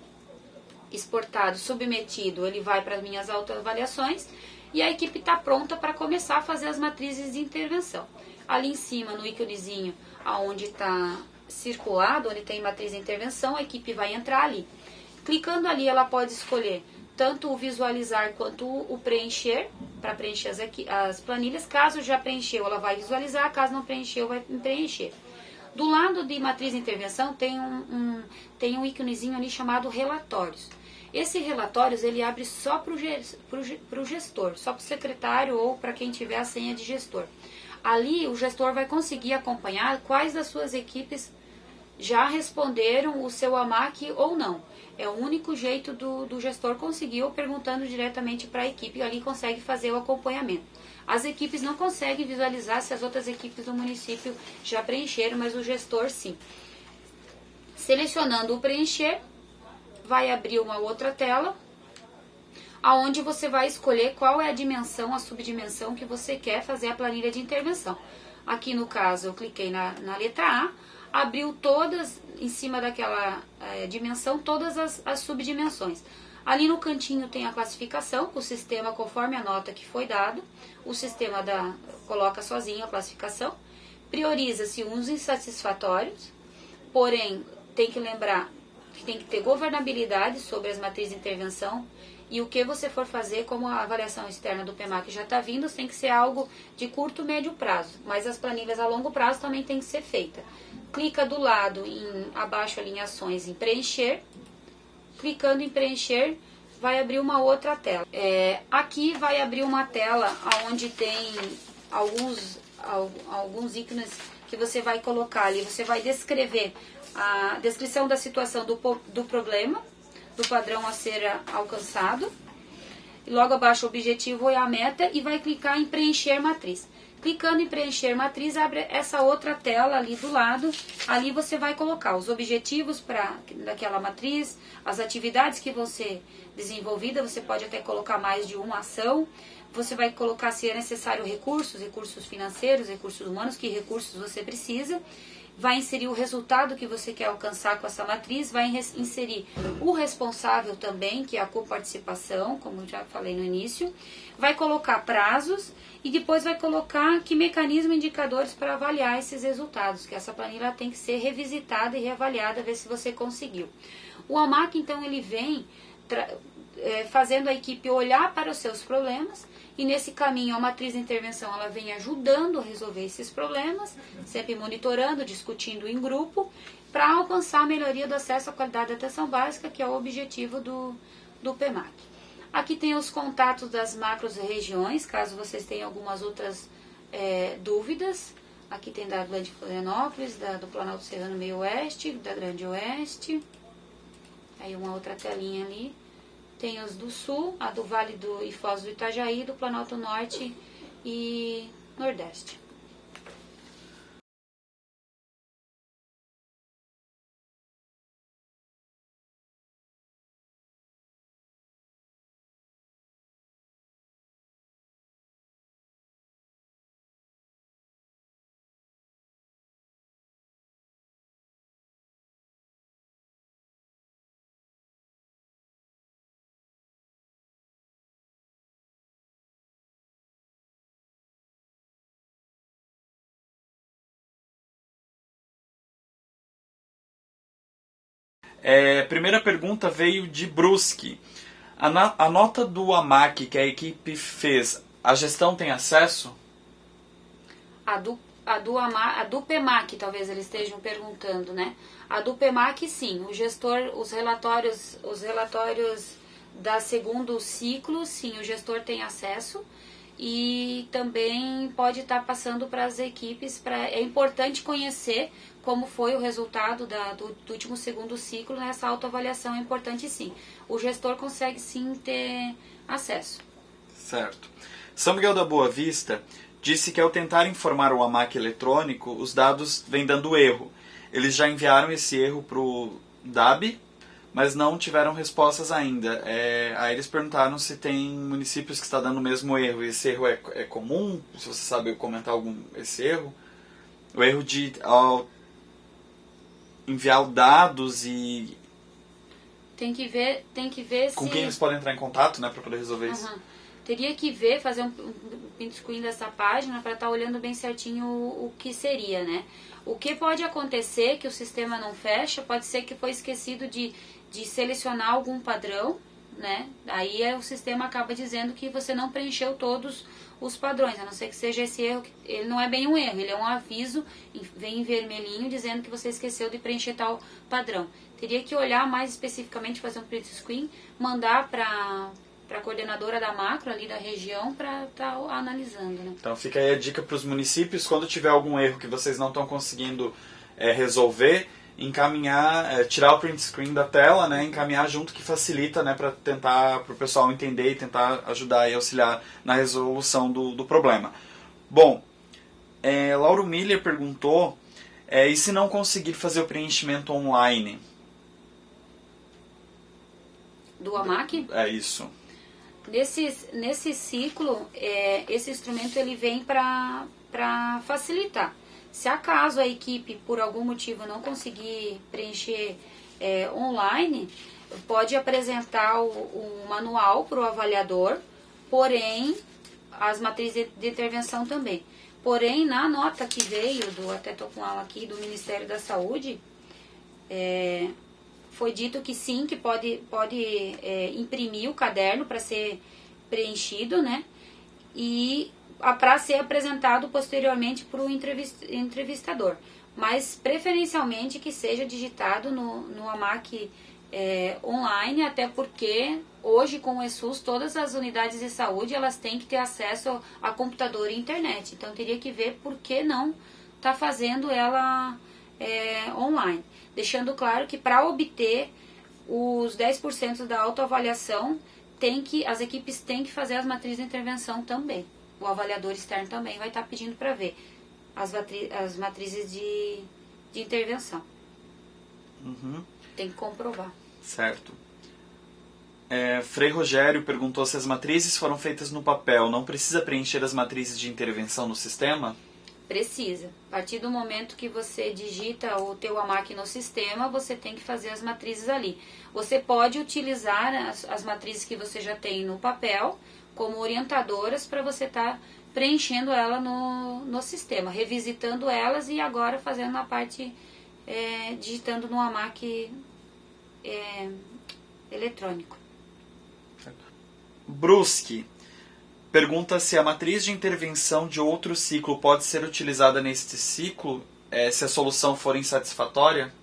exportado, submetido, ele vai para as minhas autoavaliações e a equipe está pronta para começar a fazer as matrizes de intervenção. Ali em cima, no íconezinho, onde está circulado, onde tem matriz de intervenção, a equipe vai entrar ali. Clicando ali, ela pode escolher tanto o visualizar quanto o preencher, para preencher as planilhas. Caso já preencheu, ela vai visualizar, caso não preencheu, vai preencher. Do lado de matriz de intervenção tem um íconezinho ali chamado relatórios. Esse relatórios ele abre só para o gestor, só para o secretário ou para quem tiver a senha de gestor. Ali o gestor vai conseguir acompanhar quais das suas equipes já responderam o seu AMAC ou não. É o único jeito do gestor conseguir, ou perguntando diretamente para a equipe, ali consegue fazer o acompanhamento. As equipes não conseguem visualizar se as outras equipes do município já preencheram, mas o gestor sim. Selecionando o preencher, vai abrir uma outra tela, aonde você vai escolher qual é a dimensão, a subdimensão que você quer fazer a planilha de intervenção. Aqui no caso eu cliquei na letra A, abriu todas, em cima daquela dimensão, todas as subdimensões. Ali no cantinho tem a classificação, o sistema conforme a nota que foi dado, o sistema coloca sozinho a classificação, prioriza-se uns insatisfatórios, porém tem que lembrar que tem que ter governabilidade sobre as matrizes de intervenção e o que você for fazer, como a avaliação externa do PEMAC já está vindo, tem que ser algo de curto, médio prazo, mas as planilhas a longo prazo também tem que ser feita. Clica do lado, abaixo ali em ações, em preencher, clicando em preencher, vai abrir uma outra tela. Aqui vai abrir uma tela onde tem alguns ícones que você vai colocar ali, você vai descrever a descrição da situação do problema, do padrão a ser alcançado, e logo abaixo o objetivo e a meta, e vai clicar em preencher matriz. Clicando em preencher matriz, abre essa outra tela ali do lado, ali você vai colocar os objetivos daquela matriz, as atividades que vão ser desenvolvidas, você pode até colocar mais de uma ação, você vai colocar se é necessário recursos financeiros, recursos humanos, que recursos você precisa, vai inserir o resultado que você quer alcançar com essa matriz, vai inserir o responsável também, que é a coparticipação, como já falei no início, vai colocar prazos e depois vai colocar que mecanismo e indicadores para avaliar esses resultados, que essa planilha tem que ser revisitada e reavaliada, ver se você conseguiu. O AMAC, então, ele vem fazendo a equipe olhar para os seus problemas, e nesse caminho a matriz de intervenção ela vem ajudando a resolver esses problemas, sempre monitorando, discutindo em grupo, para alcançar a melhoria do acesso à qualidade da atenção básica, que é o objetivo do PEMAC. Aqui tem os contatos das macros regiões, caso vocês tenham algumas outras dúvidas. Aqui tem da Grande Florianópolis, do Planalto Serrano Meio Oeste, da Grande Oeste. Aí uma outra telinha ali. Tem os do Sul, a do Vale do e Foz do Itajaí, do Planalto Norte e Nordeste. Primeira pergunta veio de Brusque. A nota do AMAC que a equipe fez, a gestão tem acesso? A do PEMAC, talvez eles estejam perguntando, né? A do PEMAC, sim. O gestor, os relatórios da segundo ciclo, sim, o gestor tem acesso. E também pode estar passando para as equipes. É importante conhecer como foi o resultado do último segundo ciclo. Nessa autoavaliação é importante, sim. O gestor consegue, sim, ter acesso. Certo. São Miguel da Boa Vista disse que ao tentar informar o AMAC eletrônico, os dados vêm dando erro. Eles já enviaram esse erro para o DAB, mas não tiveram respostas ainda. Aí eles perguntaram se tem municípios que está dando o mesmo erro. Esse erro é comum? Se você sabe comentar esse erro. O erro de ao enviar dados e... Tem que ver com se... quem eles podem entrar em contato, né, para poder resolver isso. Teria que ver, fazer um print screen dessa página para estar olhando bem certinho o que seria, né? O que pode acontecer que o sistema não fecha, pode ser que foi esquecido de selecionar algum padrão, né? Aí o sistema acaba dizendo que você não preencheu todos os padrões, a não ser que seja esse erro. Ele não é bem um erro, ele é um aviso, vem em vermelhinho dizendo que você esqueceu de preencher tal padrão. Teria que olhar mais especificamente, fazer um print screen, mandar para a coordenadora da macro ali da região para estar analisando, né? Então fica aí a dica para os municípios, quando tiver algum erro que vocês não estão conseguindo resolver, encaminhar, tirar o print screen da tela, né, encaminhar junto, que facilita, né, para o pessoal entender e tentar ajudar e auxiliar na resolução do problema. Bom, Lauro Miller perguntou, e se não conseguir fazer o preenchimento online? Do AMAC? É isso. Nesse ciclo, esse instrumento ele vem para facilitar. Se acaso a equipe, por algum motivo, não conseguir preencher online, pode apresentar o manual para o avaliador, porém, as matrizes de intervenção também. Porém, na nota que veio, até estou com ela aqui, do Ministério da Saúde, foi dito que sim, que pode imprimir o caderno para ser preenchido, né? E para ser apresentado posteriormente para o entrevistador. Mas preferencialmente que seja digitado no AMAC online, até porque hoje com o ESUS todas as unidades de saúde elas têm que ter acesso a computador e internet. Então teria que ver por que não está fazendo ela online. Deixando claro que para obter os 10% da autoavaliação, as equipes têm que fazer as matrizes de intervenção também. O avaliador externo também vai estar pedindo para ver as matrizes de intervenção. Uhum. Tem que comprovar. Certo. Frei Rogério perguntou se as matrizes foram feitas no papel. Não precisa preencher as matrizes de intervenção no sistema? Precisa. A partir do momento que você digita o teu AMAC no sistema, você tem que fazer as matrizes ali. Você pode utilizar as matrizes que você já tem no papel como orientadoras para você estar preenchendo ela no sistema, revisitando elas e agora fazendo a parte, digitando no AMAC eletrônico. Brusque pergunta se a matriz de intervenção de outro ciclo pode ser utilizada neste ciclo, se a solução for insatisfatória?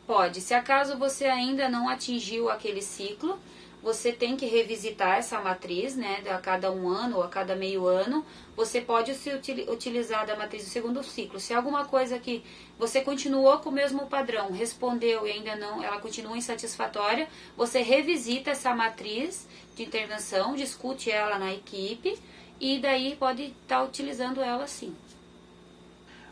Pode. Se acaso você ainda não atingiu aquele ciclo, você tem que revisitar essa matriz, né, a cada um ano ou a cada meio ano, você pode se utilizar da matriz do segundo ciclo. Se alguma coisa que você continuou com o mesmo padrão, respondeu e ainda não, ela continua insatisfatória, você revisita essa matriz de intervenção, discute ela na equipe e daí pode estar utilizando ela sim.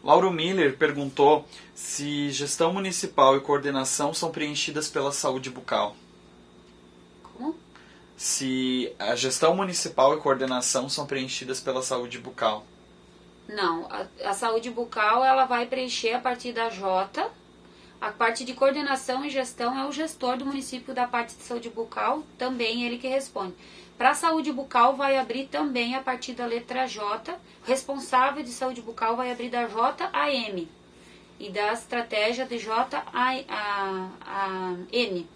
Lauro Miller perguntou se gestão municipal e coordenação são preenchidas pela saúde bucal. Como? Se a gestão municipal e coordenação são preenchidas pela saúde bucal. Não, a saúde bucal ela vai preencher a partir da J. A parte de coordenação e gestão é o gestor do município da parte de saúde bucal, também ele que responde. Para a saúde bucal vai abrir também a partir da letra J. O responsável de saúde bucal vai abrir da J a M. E da estratégia de J a N.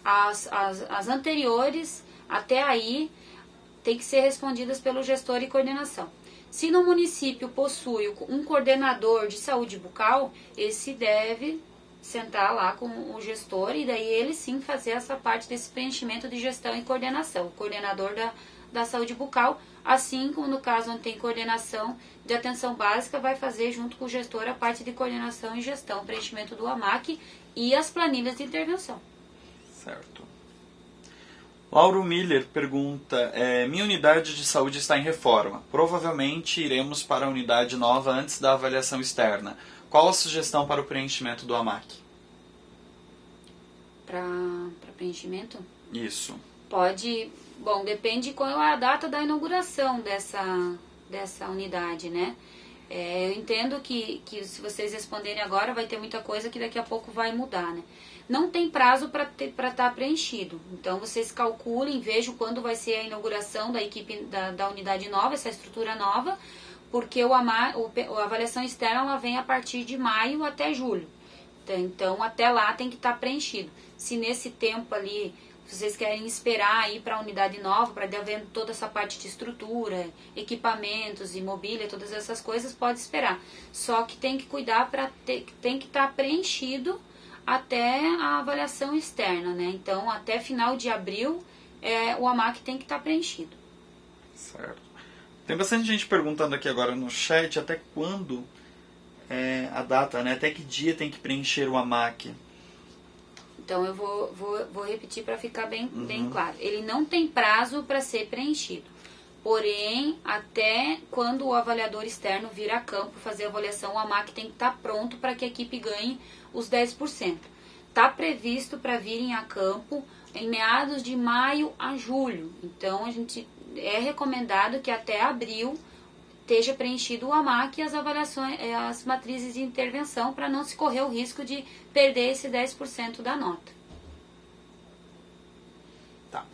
As anteriores, até aí, tem que ser respondidas pelo gestor e coordenação. Se no município possui um coordenador de saúde bucal, esse deve sentar lá com o gestor e daí ele sim fazer essa parte desse preenchimento de gestão e coordenação, o coordenador da saúde bucal, assim como no caso onde tem coordenação de atenção básica, vai fazer junto com o gestor a parte de coordenação e gestão, preenchimento do AMAC e as planilhas de intervenção. Certo. Lauro Miller pergunta, minha unidade de saúde está em reforma. Provavelmente iremos para a unidade nova antes da avaliação externa. Qual a sugestão para o preenchimento do AMAC? Para preenchimento? Isso. Pode, bom, depende qual é a data da inauguração dessa unidade, né? Eu entendo que se vocês responderem agora vai ter muita coisa que daqui a pouco vai mudar, né? Não tem prazo para estar preenchido. Então, vocês calculem, vejam quando vai ser a inauguração da equipe da unidade nova, essa estrutura nova, porque a avaliação externa ela vem a partir de maio até julho. Então, até lá tem que estar preenchido. Se nesse tempo ali vocês querem esperar aí para a unidade nova, para haver toda essa parte de estrutura, equipamentos e mobília, todas essas coisas, pode esperar. Só que tem que cuidar tem que estar preenchido até a avaliação externa, né? Então, até final de abril, o AMAC tem que estar preenchido. Certo. Tem bastante gente perguntando aqui agora no chat até quando a data, né? Até que dia tem que preencher o AMAC. Então, eu vou repetir para ficar bem claro. Ele não tem prazo para ser preenchido. Porém, até quando o avaliador externo vir a campo fazer a avaliação, o AMAC tem que estar pronto para que a equipe ganhe os 10%. Está previsto para virem a campo em meados de maio a julho. Então, é recomendado que até abril esteja preenchido o AMAC e as avaliações, as matrizes de intervenção, para não se correr o risco de perder esse 10% da nota. Tá.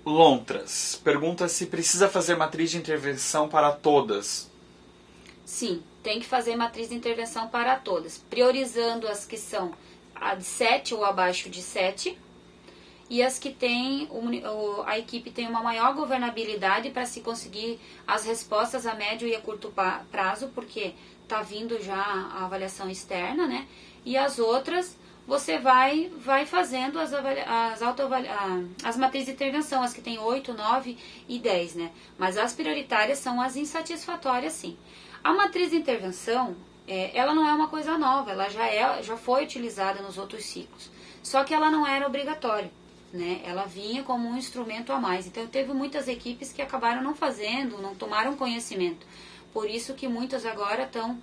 Lontras pergunta se precisa fazer matriz de intervenção para todas. Sim, tem que fazer matriz de intervenção para todas, priorizando as que são a de 7 ou abaixo de 7 e as que tem a equipe tem uma maior governabilidade para se conseguir as respostas a médio e a curto prazo, porque está vindo já a avaliação externa, né? E as outras você vai fazendo as matrizes de intervenção, as que tem 8, 9 e 10, né? Mas as prioritárias são as insatisfatórias, sim. A matriz de intervenção, ela não é uma coisa nova, ela já foi utilizada nos outros ciclos. Só que ela não era obrigatória, né? Ela vinha como um instrumento a mais. Então, teve muitas equipes que acabaram não fazendo, não tomaram conhecimento. Por isso que muitas agora estão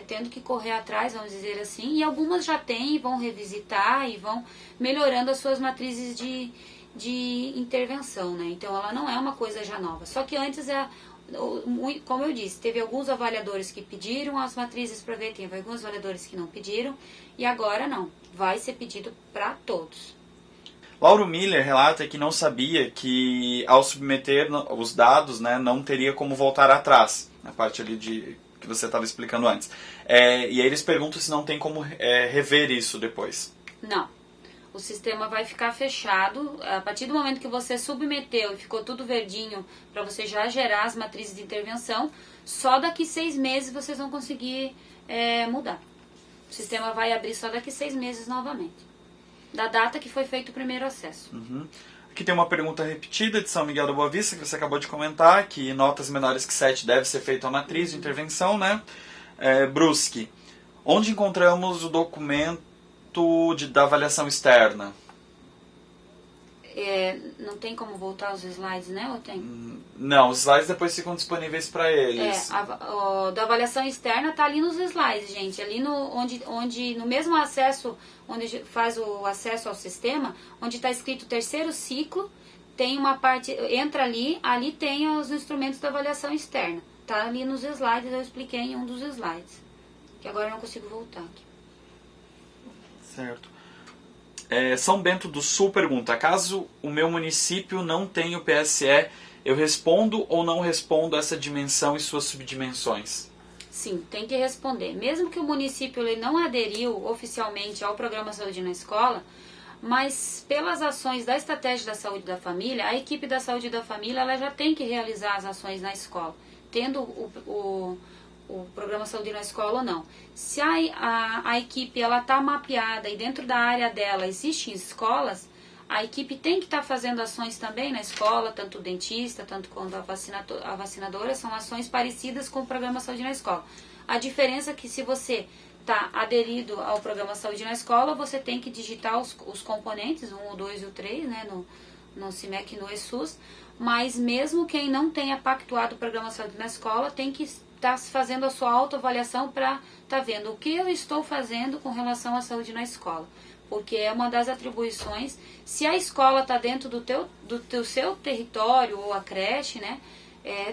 tendo que correr atrás, vamos dizer assim, e algumas já têm e vão revisitar e vão melhorando as suas matrizes de intervenção, né? Então, ela não é uma coisa já nova. Só que antes, como eu disse, teve alguns avaliadores que pediram as matrizes para ver, teve alguns avaliadores que não pediram, e agora não, vai ser pedido para todos. Lauro Miller relata que não sabia que ao submeter os dados, né, não teria como voltar atrás, na parte ali que você estava explicando antes. E aí eles perguntam se não tem como rever isso depois. Não. O sistema vai ficar fechado. A partir do momento que você submeteu e ficou tudo verdinho para você já gerar as matrizes de intervenção, só daqui 6 meses vocês vão conseguir mudar. O sistema vai abrir só daqui 6 meses novamente. da data que foi feito o primeiro acesso. Uhum. Aqui tem uma pergunta repetida de São Miguel da Boa Vista, que você acabou de comentar, que notas menores que 7 deve ser feita a matriz de intervenção, né? Brusque, onde encontramos o documento da avaliação externa? Não tem como voltar os slides, né? Ou tem? Não, os slides depois ficam disponíveis para eles. Da avaliação externa tá ali nos slides, gente. Ali onde no mesmo acesso, onde faz o acesso ao sistema, onde está escrito terceiro ciclo, tem uma parte, entra ali tem os instrumentos da avaliação externa. Tá ali nos slides, eu expliquei em um dos slides. Que agora eu não consigo voltar aqui. Certo. São Bento do Sul pergunta, caso o meu município não tenha o PSE, eu respondo ou não respondo essa dimensão e suas subdimensões? Sim, tem que responder. Mesmo que o município ele não aderiu oficialmente ao Programa Saúde na Escola, mas pelas ações da Estratégia da Saúde da Família, a equipe da Saúde da Família ela já tem que realizar as ações na escola, tendo o Programa Saúde na Escola ou não. Se a equipe está mapeada e dentro da área dela existem escolas, a equipe tem que estar fazendo ações também na escola, tanto o dentista, tanto quanto a vacinadora, são ações parecidas com o Programa Saúde na Escola. A diferença é que se você está aderido ao Programa Saúde na Escola, você tem que digitar os componentes, 1, o 2 e o 3, né, no CIMEC e no ESUS, mas mesmo quem não tenha pactuado o Programa Saúde na Escola tem que estar fazendo a sua autoavaliação para estar vendo o que eu estou fazendo com relação à saúde na escola. Porque é uma das atribuições, se a escola está dentro do seu território ou a creche, né,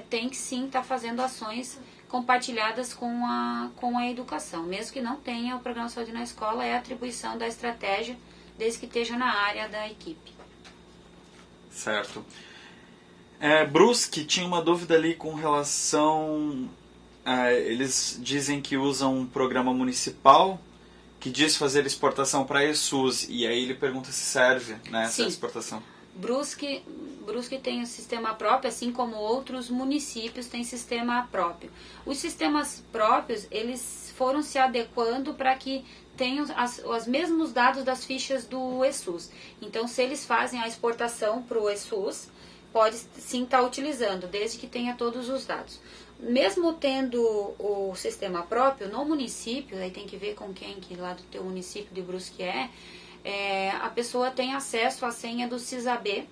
tem que sim estar fazendo ações compartilhadas com a educação. Mesmo que não tenha o Programa Saúde na Escola, é atribuição da estratégia, desde que esteja na área da equipe. Certo. Brusque tinha uma dúvida ali com relação... eles dizem que usam um programa municipal que diz fazer exportação para ESUS, e aí ele pergunta se serve, né, essa exportação. Brusque tem um sistema próprio, assim como outros municípios têm sistema próprio. Os sistemas próprios, eles foram se adequando para que tenham os mesmos dados das fichas do ESUS. Então, se eles fazem a exportação para o ESUS, pode sim estar utilizando, desde que tenha todos os dados. Mesmo tendo o sistema próprio, no município, aí tem que ver com quem que lá do teu município de Brusque a pessoa tem acesso à senha do CISAB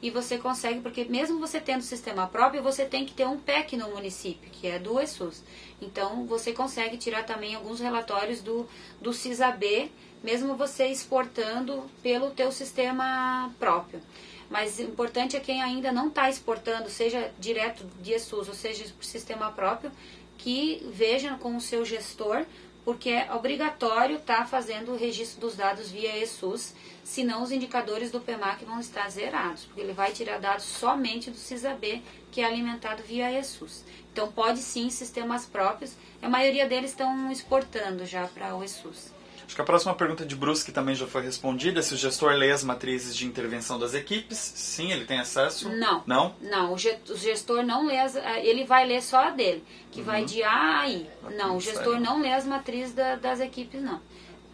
e você consegue, porque mesmo você tendo sistema próprio, você tem que ter um PEC no município, que é do ESUS. Então, você consegue tirar também alguns relatórios do CISAB, mesmo você exportando pelo teu sistema próprio. Mas o importante é quem ainda não está exportando, seja direto de ESUS ou seja por sistema próprio, que veja com o seu gestor, porque é obrigatório estar fazendo o registro dos dados via ESUS, senão os indicadores do PEMAC vão estar zerados, porque ele vai tirar dados somente do CISAB, que é alimentado via ESUS. Então pode sim sistemas próprios, a maioria deles estão exportando já para o ESUS. Acho que a próxima pergunta de Brusque também já foi respondida, se o gestor lê as matrizes de intervenção das equipes. Sim, ele tem acesso? Não. Não? Não, o gestor não lê, ele vai ler só a dele, que vai de A a I. Não, o gestor não lê as matrizes das equipes, não.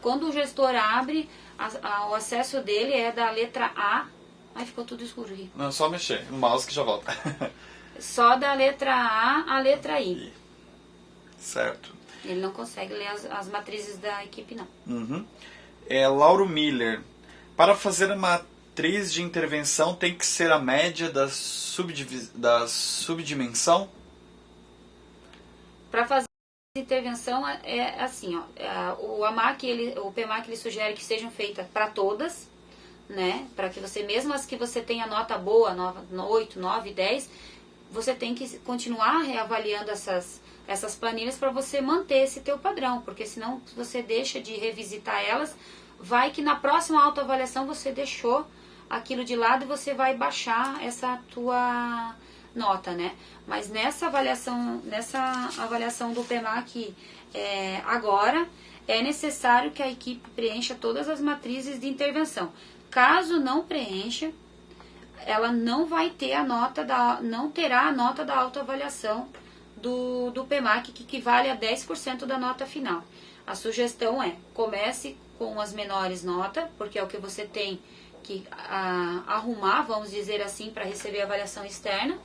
Quando o gestor abre, o acesso dele é da letra A. Ai, ficou tudo escuro aqui. Não, é só mexer no mouse que já volta. Só da letra A à letra I. Certo. Ele não consegue ler as matrizes da equipe, não. Uhum. Lauro Miller. Para fazer a matriz de intervenção, tem que ser a média da subdimensão? Para fazer a intervenção, é assim, ó, o PEMAC ele sugere que sejam feitas para todas, né? Para que você, mesmo as que você tenha nota boa, 8, 9, 10, você tem que continuar reavaliando essas planilhas para você manter esse teu padrão, porque senão se você deixa de revisitar elas, vai que na próxima autoavaliação você deixou aquilo de lado e você vai baixar essa tua nota, né? Mas nessa avaliação do PEMAC agora, é necessário que a equipe preencha todas as matrizes de intervenção. Caso não preencha, ela não vai ter não terá a nota da autoavaliação do PEMAC, que equivale a 10% da nota final. A sugestão é, comece com as menores notas, porque é o que você tem que arrumar, vamos dizer assim, para receber avaliação externa.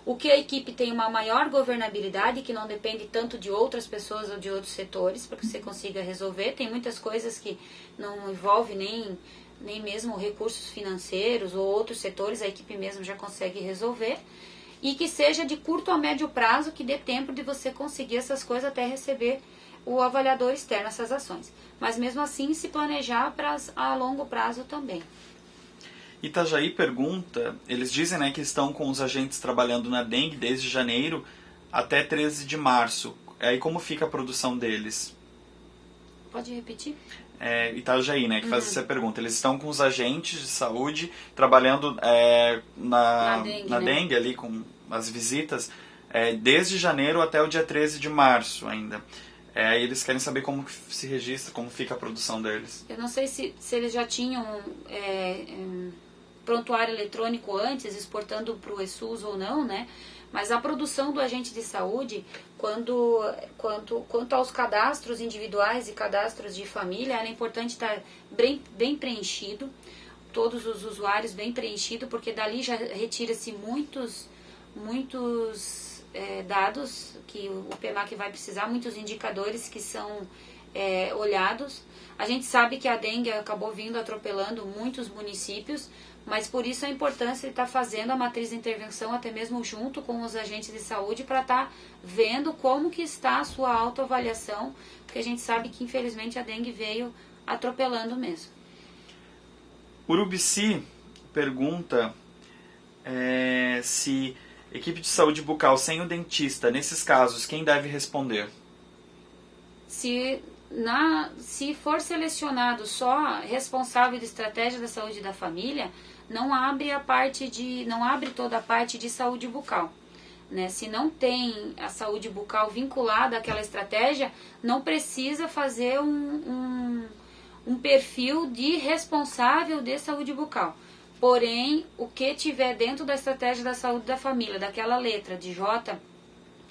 O que a equipe tem uma maior governabilidade, que não depende tanto de outras pessoas ou de outros setores, para que você consiga resolver. Tem muitas coisas que não envolvem nem mesmo recursos financeiros ou outros setores, a equipe mesmo já consegue resolver. E que seja de curto a médio prazo, que dê tempo de você conseguir essas coisas até receber o avaliador externo, essas ações. Mas mesmo assim, se planejar a longo prazo também. Itajaí pergunta, eles dizem, né, que estão com os agentes trabalhando na dengue desde janeiro até 13 de março. Aí como fica a produção deles? Pode repetir? Itajaí, né, que faz essa pergunta. Eles estão com os agentes de saúde trabalhando na dengue ali, com as visitas, desde janeiro até o dia 13 de março ainda. Aí eles querem saber como se registra, como fica a produção deles. Eu não sei se eles já tinham prontuário eletrônico antes, exportando para o ESUS ou não, né? Mas a produção do agente de saúde, quanto aos cadastros individuais e cadastros de família, é importante estar bem preenchido, todos os usuários bem preenchidos, porque dali já retira-se muitos dados que o PEMAC vai precisar, muitos indicadores que são olhados. A gente sabe que a dengue acabou vindo atropelando muitos municípios, mas por isso a importância de estar fazendo a matriz de intervenção, até mesmo junto com os agentes de saúde, para estar vendo como que está a sua autoavaliação, porque a gente sabe que infelizmente a dengue veio atropelando mesmo. Urubici pergunta se equipe de saúde bucal sem o dentista, nesses casos, quem deve responder? Se for selecionado só responsável de estratégia da saúde da família, não abre toda a parte de saúde bucal, né? Se não tem a saúde bucal vinculada àquela estratégia, não precisa fazer um perfil de responsável de saúde bucal. Porém, o que tiver dentro da estratégia da saúde da família, daquela letra de J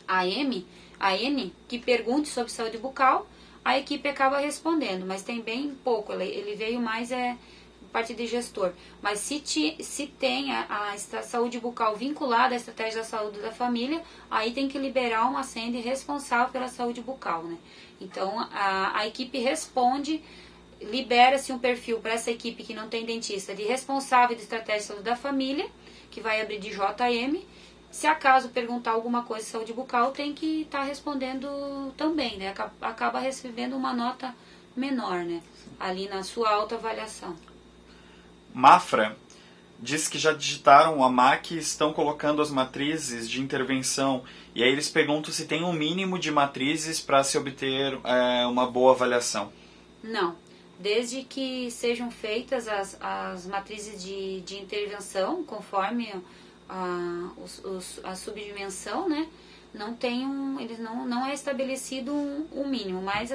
a M, a N, que pergunte sobre saúde bucal, a equipe acaba respondendo, mas tem bem pouco, ele veio mais parte de gestor. Mas se tem a saúde bucal vinculada à estratégia da saúde da família, aí tem que liberar uma SEND responsável pela saúde bucal, né? Então, a equipe responde, libera-se um perfil para essa equipe que não tem dentista de responsável de estratégia de saúde da família, que vai abrir de JM. Se acaso perguntar alguma coisa de saúde bucal, tem que estar respondendo também, né? Acaba recebendo uma nota menor, né? Ali na sua autoavaliação. Mafra diz que já digitaram o AMAC e estão colocando as matrizes de intervenção. E aí eles perguntam se tem um mínimo de matrizes para se obter uma boa avaliação. Não. Desde que sejam feitas as matrizes de intervenção, conforme a subdimensão, né? Não é estabelecido um mínimo, mas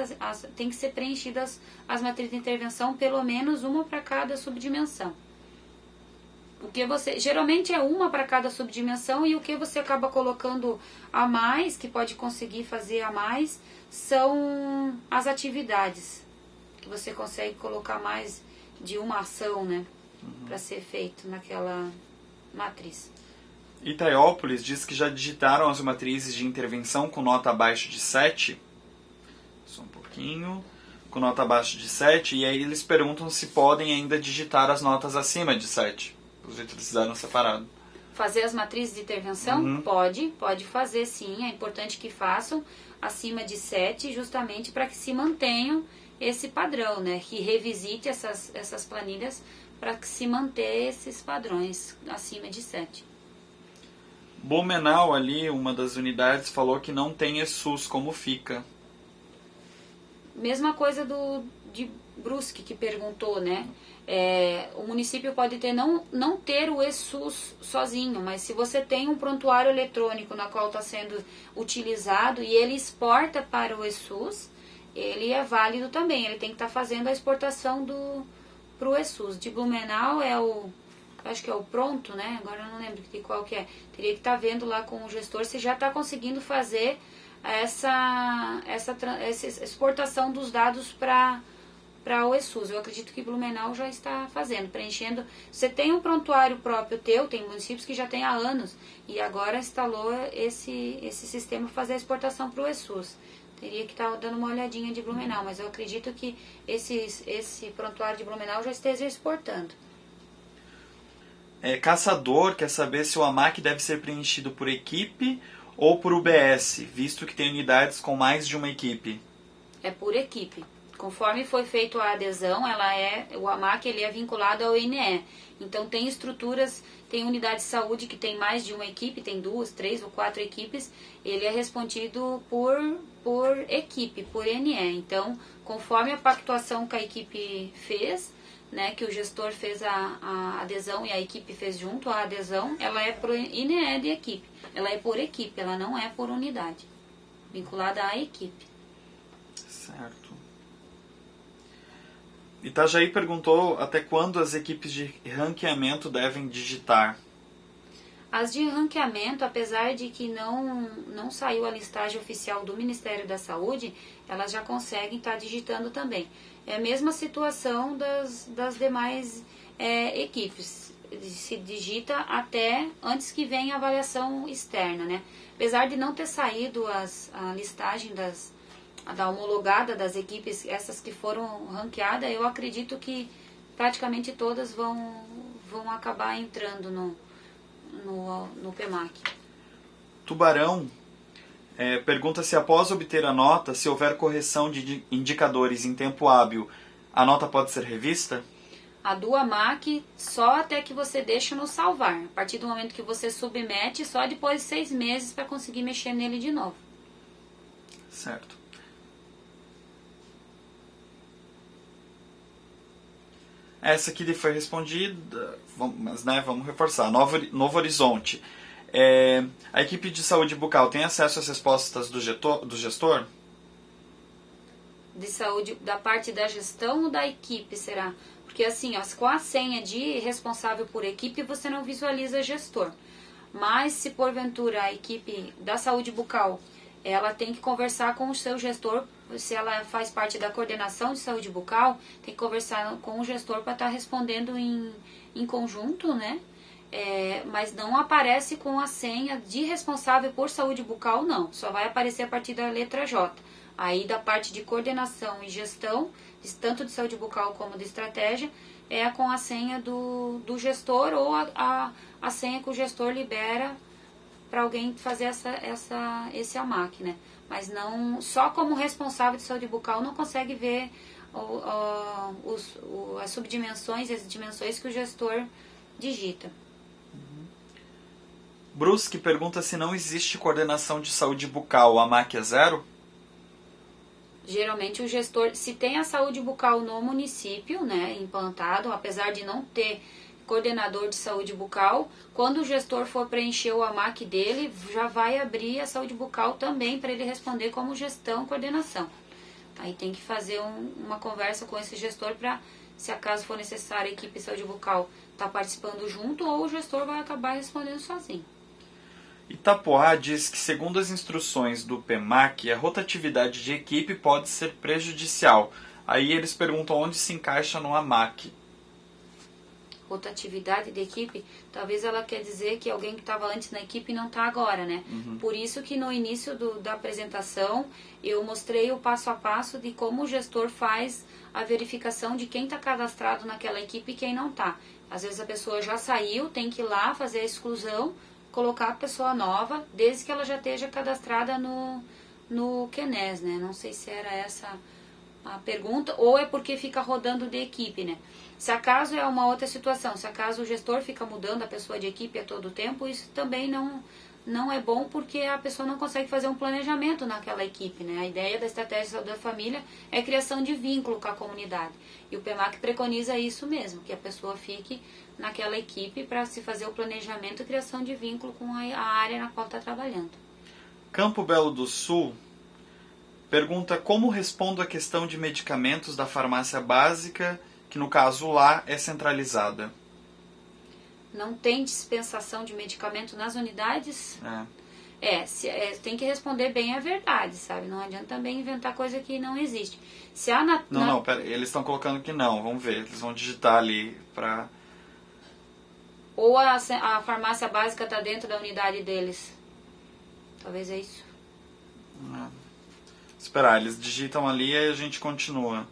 tem que ser preenchidas as matrizes de intervenção, pelo menos uma para cada subdimensão. Geralmente é uma para cada subdimensão, e o que você acaba colocando a mais, que pode conseguir fazer a mais, são as atividades, que você consegue colocar mais de uma ação, né? Para ser feito naquela matriz. Itaiópolis diz que já digitaram as matrizes de intervenção com nota abaixo de 7. Só um pouquinho. Com nota abaixo de 7. E aí eles perguntam se podem ainda digitar as notas acima de 7. Os jeito eles fizeram separado. Fazer as matrizes de intervenção? Pode fazer sim. É importante que façam acima de 7, justamente para que se mantenham esse padrão, né? Que revisite essas planilhas para que se mantenha esses padrões acima de 7. Blumenau ali, uma das unidades, falou que não tem ESUS, como fica? Mesma coisa de Brusque, que perguntou, né? O município pode não ter o ESUS sozinho, mas se você tem um prontuário eletrônico na qual está sendo utilizado e ele exporta para o ESUS, ele é válido também. Ele tem que estar fazendo a exportação para o ESUS. De Blumenau acho que é o Pronto, né? Agora eu não lembro de qual que é. Teria que estar vendo lá com o gestor se já está conseguindo fazer essa exportação dos dados para o ESUS. Eu acredito que Blumenau já está fazendo, preenchendo. Você tem um prontuário próprio teu, tem municípios que já tem há anos, e agora instalou esse sistema para fazer a exportação para o ESUS. Teria que estar dando uma olhadinha de Blumenau, mas eu acredito que esse prontuário de Blumenau já esteja exportando. Caçador quer saber se o AMAC deve ser preenchido por equipe ou por UBS, visto que tem unidades com mais de uma equipe. É por equipe. Conforme foi feita a adesão, o AMAC ele é vinculado ao INE. Então tem estruturas, tem unidade de saúde que tem mais de uma equipe, tem 2, 3 ou 4 equipes, ele é respondido por equipe, por INE. Então, conforme a pactuação que a equipe fez, né, que o gestor fez a adesão e a equipe fez junto a adesão, ela é por INE de equipe. Ela é por equipe, ela não é por unidade, vinculada à equipe. Certo. Itajaí perguntou até quando as equipes de ranqueamento devem digitar. As de ranqueamento, apesar de que não saiu a listagem oficial do Ministério da Saúde, elas já conseguem estar digitando também. É a mesma situação das demais equipes. Se digita até antes que venha a avaliação externa, né? Apesar de não ter saído a listagem da homologada das equipes, essas que foram ranqueadas, eu acredito que praticamente todas vão acabar entrando no PEMAC. Tubarão pergunta se após obter a nota, se houver correção de indicadores em tempo hábil, a nota pode ser revista? A do AMAC só até que você deixa no salvar. A partir do momento que você submete, só depois de 6 meses para conseguir mexer nele de novo. Certo. Essa aqui foi respondida, mas vamos reforçar. Novo Horizonte. A equipe de saúde bucal tem acesso às respostas do gestor? De saúde, da parte da gestão ou da equipe, será? Porque assim, com a senha de responsável por equipe, você não visualiza gestor. Mas se porventura a equipe da saúde bucal, ela tem que conversar com o seu gestor, se ela faz parte da coordenação de saúde bucal, tem que conversar com o gestor para estar respondendo em conjunto, né? Mas não aparece com a senha de responsável por saúde bucal, não. Só vai aparecer a partir da letra J. Aí da parte de coordenação e gestão, tanto de saúde bucal como de estratégia, é com a senha do gestor ou a senha que o gestor libera para alguém fazer esse AMAC, né? Mas não, só como responsável de saúde bucal não consegue ver as subdimensões e as dimensões que o gestor digita. Brusque pergunta se não existe coordenação de saúde bucal, o AMAC é 0? Geralmente o gestor, se tem a saúde bucal no município, né, implantado, apesar de não ter coordenador de saúde bucal, quando o gestor for preencher o AMAC dele, já vai abrir a saúde bucal também para ele responder como gestão, coordenação. Aí tem que fazer uma conversa com esse gestor para, se acaso for necessário, a equipe de saúde bucal tá participando junto ou o gestor vai acabar respondendo sozinho. Itapoá diz que, segundo as instruções do PEMAC, a rotatividade de equipe pode ser prejudicial. Aí eles perguntam onde se encaixa no AMAC. Rotatividade de equipe, talvez ela quer dizer que alguém que estava antes na equipe não está agora, né? Uhum. Por isso que no início da apresentação eu mostrei o passo a passo de como o gestor faz a verificação de quem está cadastrado naquela equipe e quem não está. Às vezes a pessoa já saiu, tem que ir lá fazer a exclusão, colocar a pessoa nova, desde que ela já esteja cadastrada no QNES, né? Não sei se era essa a pergunta, ou é porque fica rodando de equipe, né? Se acaso é uma outra situação, se acaso o gestor fica mudando a pessoa de equipe a todo tempo, isso também não é bom, porque a pessoa não consegue fazer um planejamento naquela equipe, né? A ideia da estratégia de saúde da família é a criação de vínculo com a comunidade. E o PEMAC preconiza isso mesmo, que a pessoa fique naquela equipe para se fazer o planejamento e criação de vínculo com a área na qual está trabalhando. Campo Belo do Sul pergunta como respondo a questão de medicamentos da farmácia básica, que no caso lá é centralizada. Não tem dispensação de medicamento nas unidades? Tem que responder bem a verdade, sabe? Não adianta também inventar coisa que não existe. Não, pera, eles estão colocando que não, vamos ver, eles vão digitar ali pra... Ou a farmácia básica está dentro da unidade deles. Talvez é isso. Esperar, eles digitam ali e a gente continua.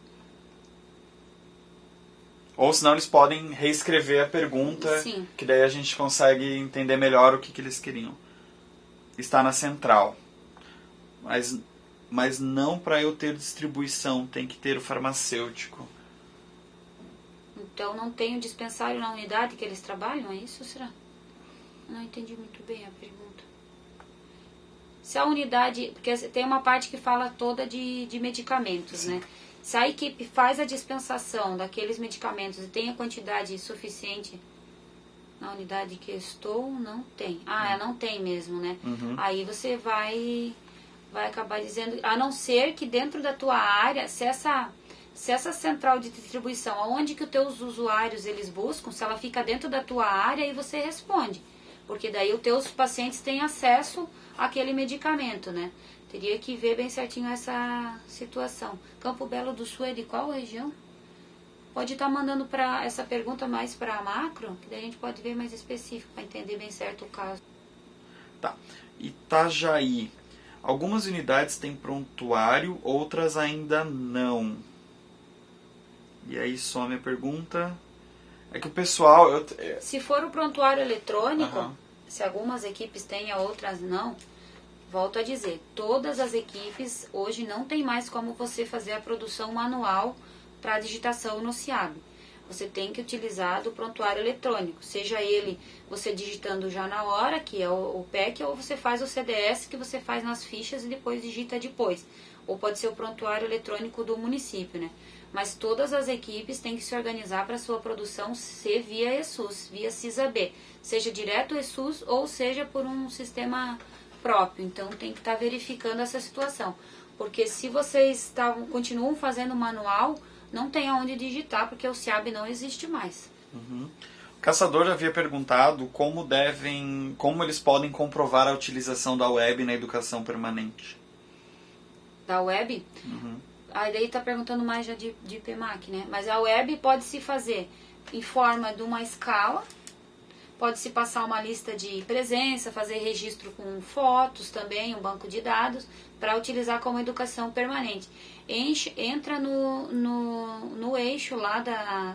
Ou senão eles podem reescrever a pergunta, Sim. Que daí a gente consegue entender melhor o que eles queriam. Está na central. Mas não para eu ter distribuição, tem que ter o farmacêutico. Então não tem o dispensário na unidade que eles trabalham, é isso, será? Não entendi muito bem a pergunta. Se a unidade... Porque tem uma parte que fala toda de medicamentos, Sim. né? Se a equipe faz a dispensação daqueles medicamentos e tem a quantidade suficiente na unidade que eu estou, não tem. Não tem mesmo, né? Uhum. Aí você vai acabar dizendo... A não ser que dentro da tua área, se essa central de distribuição, aonde que os teus usuários eles buscam, se ela fica dentro da tua área, aí você responde. Porque daí os teus pacientes têm acesso àquele medicamento, né? Teria que ver bem certinho essa situação. Campo Belo do Sul é de qual região? Pode estar mandando essa pergunta mais para a macro, que daí a gente pode ver mais específico, para entender bem certo o caso. Tá. Itajaí. Algumas unidades têm prontuário, outras ainda não. E aí some a pergunta. É que o pessoal... Se for o prontuário eletrônico, Aham. se algumas equipes têm, outras não, volto a dizer, todas as equipes hoje não tem mais como você fazer a produção manual para digitação no CIAB. Você tem que utilizar do prontuário eletrônico, seja ele você digitando já na hora, que é o PEC, ou você faz o CDS, que você faz nas fichas e depois digita depois. Ou pode ser o prontuário eletrônico do município, né? Mas todas as equipes têm que se organizar para a sua produção ser via ESUS, via CISAB. Seja direto ESUS ou seja por um sistema próprio. Então tem que estar verificando essa situação. Porque se vocês continuam fazendo manual, não tem aonde digitar, porque o CIAB não existe mais. Uhum. O caçador havia perguntado como eles podem comprovar a utilização da web na educação permanente. Da web? Uhum. Aí daí está perguntando mais já de PMAC, né? Mas a web pode se fazer em forma de uma escala, pode se passar uma lista de presença, fazer registro com fotos também, um banco de dados, para utilizar como educação permanente. Entra no eixo lá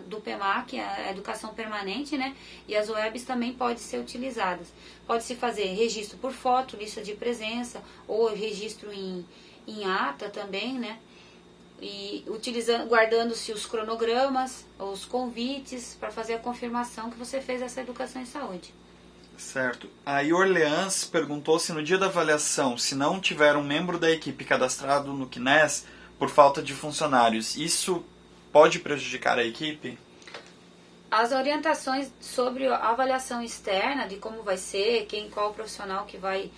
do PMAC, a educação permanente, né? E as webs também podem ser utilizadas. Pode-se fazer registro por foto, lista de presença, ou registro em ata também, né? E guardando-se os cronogramas, os convites, para fazer a confirmação que você fez essa educação em saúde. Certo. Aí Orleans perguntou se no dia da avaliação, se não tiver um membro da equipe cadastrado no CNES por falta de funcionários, isso pode prejudicar a equipe? As orientações sobre a avaliação externa, de como vai ser, qual profissional que vai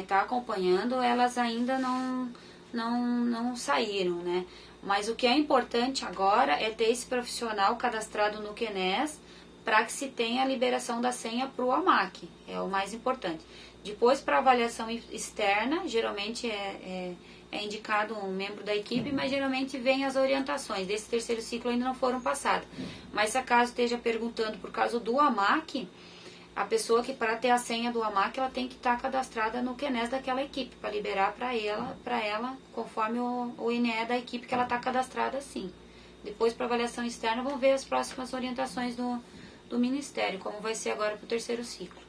estar acompanhando, elas ainda não saíram, né? Mas o que é importante agora é ter esse profissional cadastrado no CNES para que se tenha a liberação da senha para o AMAC, é o mais importante. Depois, para avaliação externa, geralmente é indicado um membro da equipe, mas geralmente vem as orientações. Desse terceiro ciclo ainda não foram passadas. Mas se acaso esteja perguntando por causa do AMAC, a pessoa que para ter a senha do AMAC, ela tem que estar cadastrada no CNES daquela equipe, para liberar para ela, conforme o INE da equipe que ela está cadastrada, sim. Depois, para avaliação externa, vamos ver as próximas orientações do Ministério, como vai ser agora para o terceiro ciclo.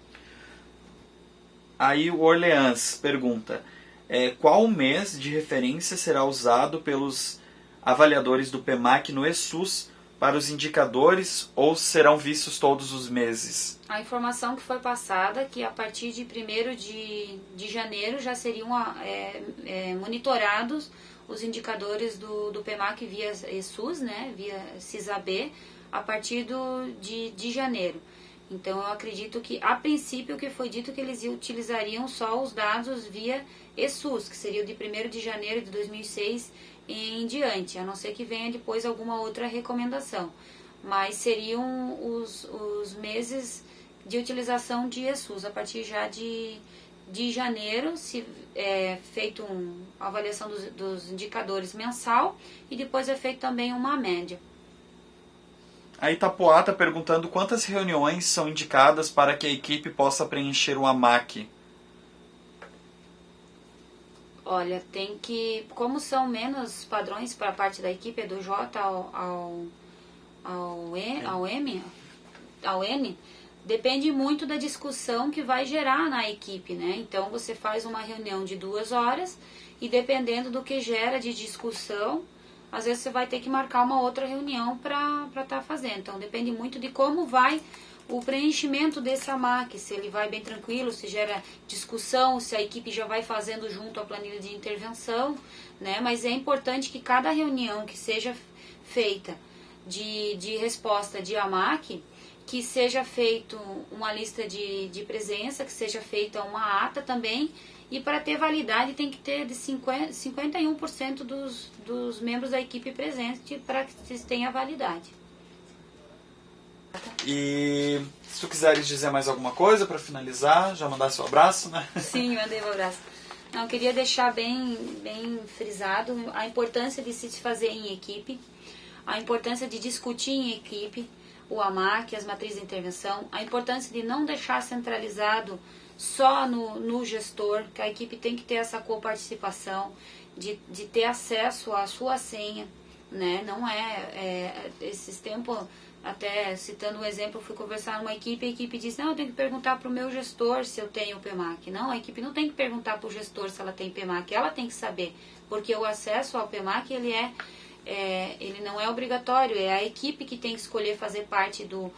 Aí o Orleans pergunta, qual mês de referência será usado pelos avaliadores do PMAC no ESUS para os indicadores ou serão vistos todos os meses? A informação que foi passada que a partir de 1º de janeiro já seriam monitorados os indicadores do PMAC via ESUS, né, via CISAB, a partir de janeiro. Então eu acredito que, a princípio, o que foi dito que eles utilizariam só os dados via ESUS, que seria o de 1º de janeiro de 2006 em diante, a não ser que venha depois alguma outra recomendação. Mas seriam os meses de utilização de ESUS, a partir já de de janeiro, se é feito uma avaliação dos indicadores mensal e depois é feito também uma média. A Itapoá está perguntando quantas reuniões são indicadas para que a equipe possa preencher o AMAC. Olha, tem que, como são menos padrões para a parte da equipe, é do J ao N, depende muito da discussão que vai gerar na equipe, né? Então você faz uma reunião de 2 horas e dependendo do que gera de discussão, às vezes você vai ter que marcar uma outra reunião para estar fazendo. Então depende muito de como vai o preenchimento desse AMAC, se ele vai bem tranquilo, se gera discussão, se a equipe já vai fazendo junto a planilha de intervenção, né? Mas é importante que cada reunião que seja feita de resposta de AMAC, que seja feito uma lista de presença, que seja feita uma ata também, e para ter validade tem que ter de 51% dos membros da equipe presente para que vocês tenham validade. E se tu quiseres dizer mais alguma coisa para finalizar, já mandar seu abraço, né? Sim, mandei um abraço. Não, eu queria deixar bem frisado a importância de se fazer em equipe, a importância de discutir em equipe o AMAC, as matrizes de intervenção, a importância de não deixar centralizado só no gestor, que a equipe tem que ter essa coparticipação, de ter acesso à sua senha, né? Não esses tempos, até citando um exemplo, fui conversar numa equipe, a equipe disse, não, eu tenho que perguntar para o meu gestor se eu tenho o PMAC. Não, a equipe não tem que perguntar para o gestor se ela tem PMAC, ela tem que saber, porque o acesso ao PMAC, ele não é obrigatório, é a equipe que tem que escolher fazer parte do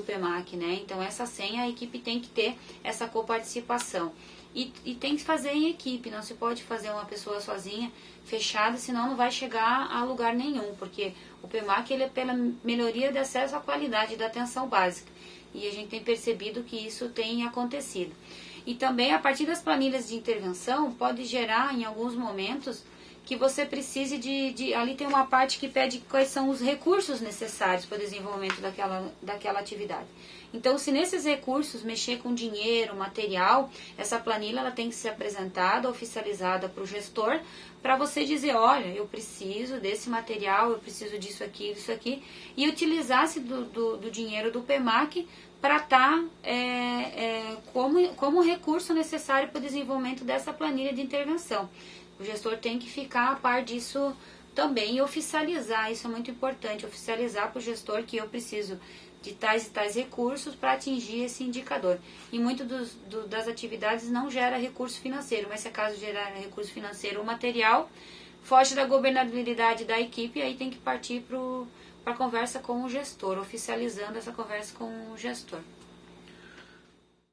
PMAC, né? Então essa senha a equipe tem que ter essa coparticipação. E tem que fazer em equipe, não se pode fazer uma pessoa sozinha, fechada, senão não vai chegar a lugar nenhum, porque o PMAC ele é pela melhoria de acesso à qualidade da atenção básica. E a gente tem percebido que isso tem acontecido. E também a partir das planilhas de intervenção pode gerar em alguns momentos que você precise ali tem uma parte que pede quais são os recursos necessários para o desenvolvimento daquela atividade. Então, se nesses recursos mexer com dinheiro, material, essa planilha ela tem que ser apresentada, oficializada para o gestor, para você dizer, olha, eu preciso desse material, eu preciso disso aqui, e utilizar-se do dinheiro do PMAC para estar como recurso necessário para o desenvolvimento dessa planilha de intervenção. O gestor tem que ficar a par disso também e oficializar, isso é muito importante, oficializar para o gestor que eu preciso de tais e tais recursos para atingir esse indicador. E muito das atividades não gera recurso financeiro, mas se acaso gerar recurso financeiro ou material, foge da governabilidade da equipe, aí tem que partir para a conversa com o gestor, oficializando essa conversa com o gestor.